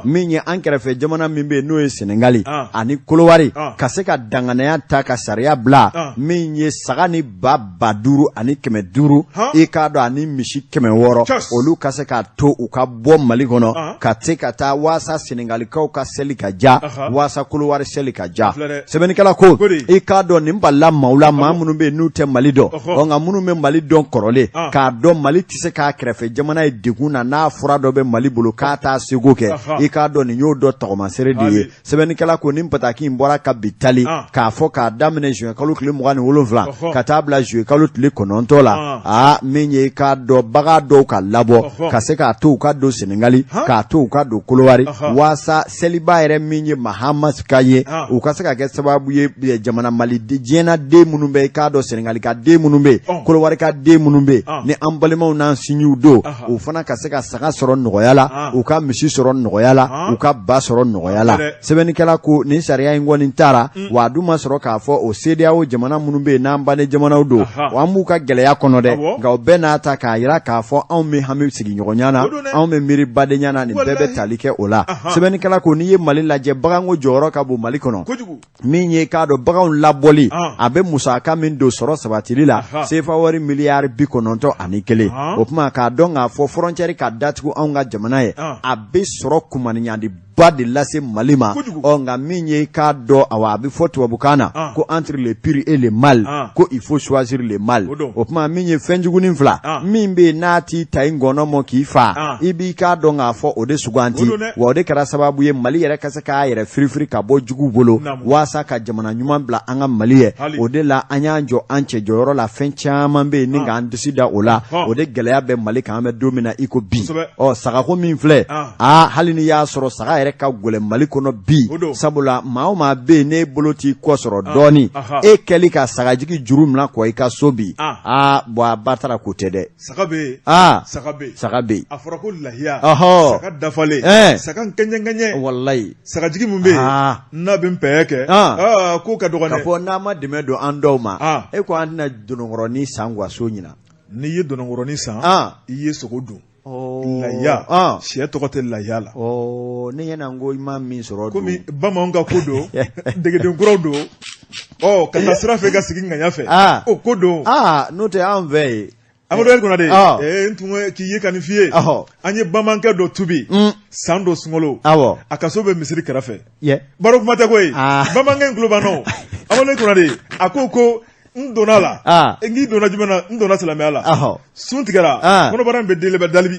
minye ankerefe jamana mimbe no Senegali ani kolowari kaseka danganaya ta ka sharia bla minye sagani babaduru ani kemeduru ikado ani mishi kemeworo olu kaseka to uka bom mali gono katika ta wasa Senegali ka selika ja wasa kolowari selika ja sebenikala ko ikado nimbala maula mamunu be nute malido onga munu me malido korole ka do mali tiseka kerefe jamana diguna na furado be mali bulu kata sigo ika do ni nyo do togoma sere di sebenikala ko nim pataki mbora ka bitali ka fo ka damne juin kalu kle mo gani wolofla ka tabla juin kalu tle konontola menye ka do baga do ka labo ka se ka to ka do Senegali ka to ka do kolowari wasa seliba ere menye Mahamas kaye o ka se ka ke sababu ye jamana mali de jena de munumbe ka do Senegali ka de munumbe kolowari ka de munumbe ni ambalema na sinyu do o fana ka se ka saka soro nogoyala o ka mishi soro nogoyala uka basoro nogoyala sebenikala ko ni sharia ngoni ntara waduma soro ka fo o sedia o jamana munumbe na mbane jamana do wa muka gele ya kono de ga obena ata ka yira ka fo on me hami sigi nyogonyana on me miri bade nyana ni bebe talike ola sebenikala ko ni ye mali laje bagango joro ka bu mali kono minye ka do bagan laboli abe musaka min do soro sabatilila sefa wari miliyar bi kononto anikele opuma ka donga fo frontiere ka datu onga jamana ye abe soro kumani nyandi badi lase malima onga minye ka do awabi foto wabukana ko entre le pire et le mal ko il faut choisir le mal opuma minye fenjuguni mfla mimbe nati taingono mo kifa ibi ka do nga fo ode suganti wode kara sababu ye mali yere kasaka yere free ka bo jugu bolo wasa ka jamana nyuma bla anga maliye ode la anyanjo anche joro la fencha mambe ninga andisida ola ode geleya be mali ka ame domina iko bi o saka ko min fle halini ya soro saka yere ka gole mali kono bi sabula maoma be ne boloti ko soro doni e keli ka saka jigi jurumla ko ika sobi bo batara ko tede saka be afara ko lahiya saka dafale saka kenyenganye wallahi saka jigi mumbe na bim peke ko ka dogone ka fo na ma deme do andoma e ko andina donongoroni sangwa so nyina ni ye donongoroni san iye sogodu laya siya tokote laya la ne yana ngo imam min soro do komi bamonga kodo degeden kurodo kata sira fe ga sigi nganya fe kodo no te anve amodo ko na de ntunwe ki ye kanifie anye bamanka do tubi sando sungolo akasobe misiri karafe baro kumata ko bamanka ngloba no amodo ko na de akoko ndonala ngi dona jumana ndona salame ala suntigara kono baran be dele be dalibi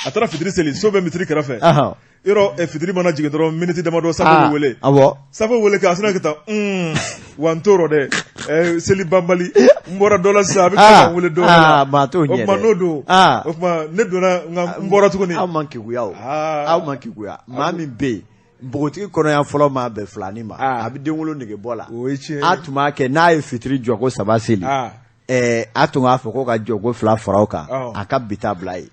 atara fitri seli sobe mitri karafe iro fitri mana jige doro minute de mado sabo wele sabo wele ka asna kita wantoro de seli bambali mbora dola sabe ka wele do ma to nyere o manodo o ma ne dona mbora tukuni amanki guya amanki guya mami be mbogoti kono ya folo ma be flani ma abi denwolo nige bola atuma ke na e fitri jogo sabasili atunga afoko ka jogo fla farauka aka bita blai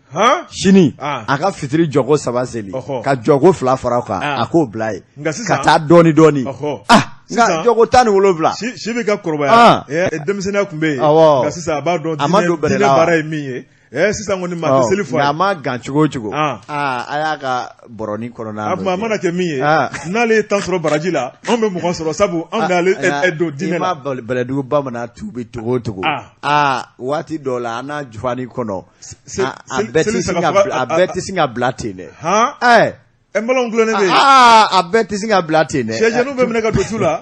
shini aka fitri jogo sabasili ka jogo fla farauka ako blai kata doni nga jogo tani wolovla shibi ka korba ya demisena kumbe nga sisa ba don dile bara mi sisan kɔni maa tɛ seli fɔ a ma gan cogo o cogo a y'a ka bɔrɔni kɔnɔna a kuma mana kɛ min ye n'ale ye temps sɔrɔ baraji la anw bɛ mɔgɔ sɔrɔ sabu anw b'ale don diinɛ la. i ma bɛlɛdugu bamanan tubi cogo o cogo waati dɔw la an n'a jufani kɔnɔ a bɛɛ tɛ sin ka bila ten dɛ. n balaw gulonnen bɛ yen a bɛɛ tɛ sin ka bila ten dɛ. sɛjɛniw bɛ minɛ ka don su la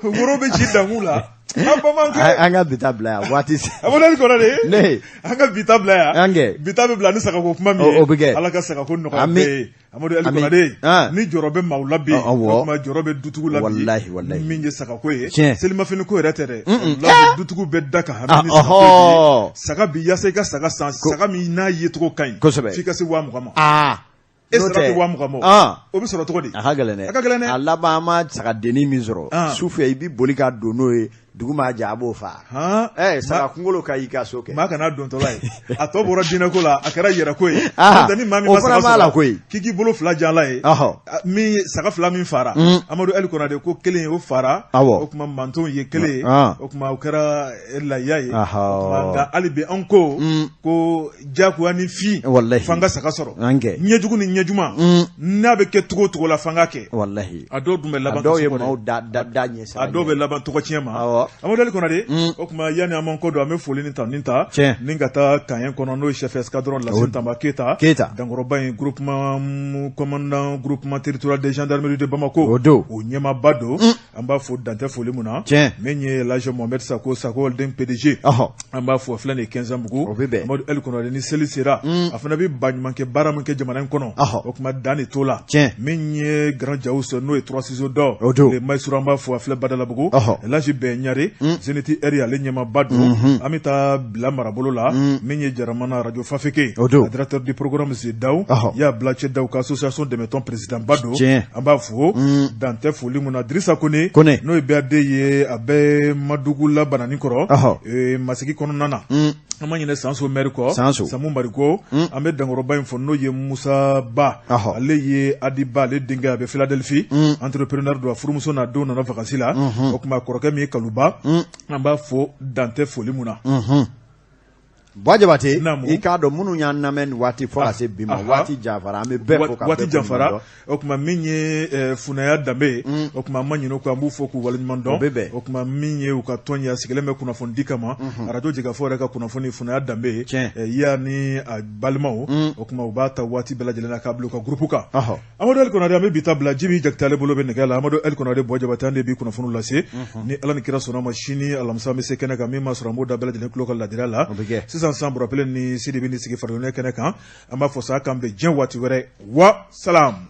woro bɛ ci dankun la. an ka bita bila yan waati a bɛ ne kɔnɔ de ne an ka bita bila yan an kɛ bita bɛ bila ni sagako kuma min ye o bɛ kɛ ala ka sagako nɔgɔya bɛɛ ye Amadu Ali Konare ni jɔrɔ bɛ maaw la bi o kuma jɔrɔ bɛ dutigiw la bi min ye sagako ye selimafini ko yɛrɛ tɛ dɛ dutigiw bɛ da kan hami ni sagako ye saga bi yaasa i ka saga san saga min n'a ye cogo ka ɲi f'i ka se 20,000 ma. E sera tɛ 20,000 ma o bɛ sɔrɔ cogo di. a ka gɛlɛn dɛ a laban an ma sagadennin min sɔrɔ sufɛ i bɛ boli ka don n'o ye dugu ma ja a b'o fa saga kunkolo ka y'i ka so kɛ maa kana don tɔla ye a tɔ bɔra diinɛko la a kɛra yɛrɛko ye n'o tɛ ni maa min ma saga sɔrɔ k'i k'i bolo fila jan ala ye min saga fila min fara Amadu Ali Konare ko kelen o fara o tuma mantonw ye kelen ye o tuma o kɛra lahiya ye o tuma nka hali bi an ko diyagoya ni fi f'an ka saga sɔrɔ ɲɛjugu ni ɲɛjuma n'a bɛ kɛ cogo o cogo la f'an ka kɛ a dɔw dun bɛ laban a dɔw bɛ laban tɔgɔ tiɲɛ ma. Amadu Ali Konare o tuma yanni an man ko don an bɛ foli ni ta ni ka taa Kaɲɛ kɔnɔ n'o ye chef escadron Lassine Tamba Keyita dankɔrɔba in commandant groupement territorial de gendarmerie de Bamako o ɲɛmaaba don an b'a fɔ dantɛ foli mun na min ye Laje Mohamed Sako Holding PDG an b'a fɔ filɛ nin ye Kɛnzanbugu Amadu Ali Konare ni seli sera a fana bɛ baɲumankɛ baara min kɛ jamana in kɔnɔ o tuma dan de t'o la min ye Grand Diaousse n'o ye 3 ciseaux d'or le Maïsoura an b'a fɔ a filɛ Badalabugu Laji bɛɛ ɲare Zeniti Eri ale ɲɛmaaba don an bɛ taa bila marabolo la min ye Jaramana radio Fafeke directeur du programme M. Daou y'a bila cɛ Daou ka association dɛmɛtɔn président ba don an b'a fɔ dantɛ foli mun na Dirisa Kone n'o ye BAD ye a bɛ Madugu la Banani kɔrɔ Masigi kɔnɔna na an ma ɲinɛ Sanso maire kɔ Samu Mariko an bɛ dankɔrɔba in fɔ n'o ye Musa Ba ale ye Adiba ale denkɛ a bɛ Philadelphie entrepreneur don a furumuso n'a denw nana vacances la o tuma kɔrɔkɛ min ye Kaluba an b'a fɔ dantɛ foli mun na. Ba Jabate i k'a dɔn minnu y'an lamɛn nin waati fɔ ka se bi ma waati janfara an bɛ bɛɛ fɔ ka waati janfara o tuma min ye Funaya Danbe o tuma an ma ɲinɛ o kɔ an b'u fɔ k'u waleɲuman dɔn o tuma min ye u ka tɔn ye a sigilen bɛ kunnafoni di kama radio Jigafɔ yɛrɛ ka kunnafoni Funaya Danbe ya ni a balimaw o tuma u b'a ta waati bɛɛ lajɛlen na k'a bila u ka groupe kan Amadu Ali Konare an bɛ bi ta bila Jibi Jakite ale bolo bɛ nɛgɛ la Amadu Ali Konare Ba Jabate an de bi kunnafoni lase ni Ala ni kira sɔnna ma sini alamisa an bɛ se kɛnɛ kan min ma sɔrɔ an b'o da bɛɛ lajɛlen tulo ka ladira la sisan san bɔrɔpelen ni Sidi bɛ ni sigi farikolo kɛnɛ kan an b'a fɔ sa k'an bɛ diɲɛ waati wɛrɛ wa salam.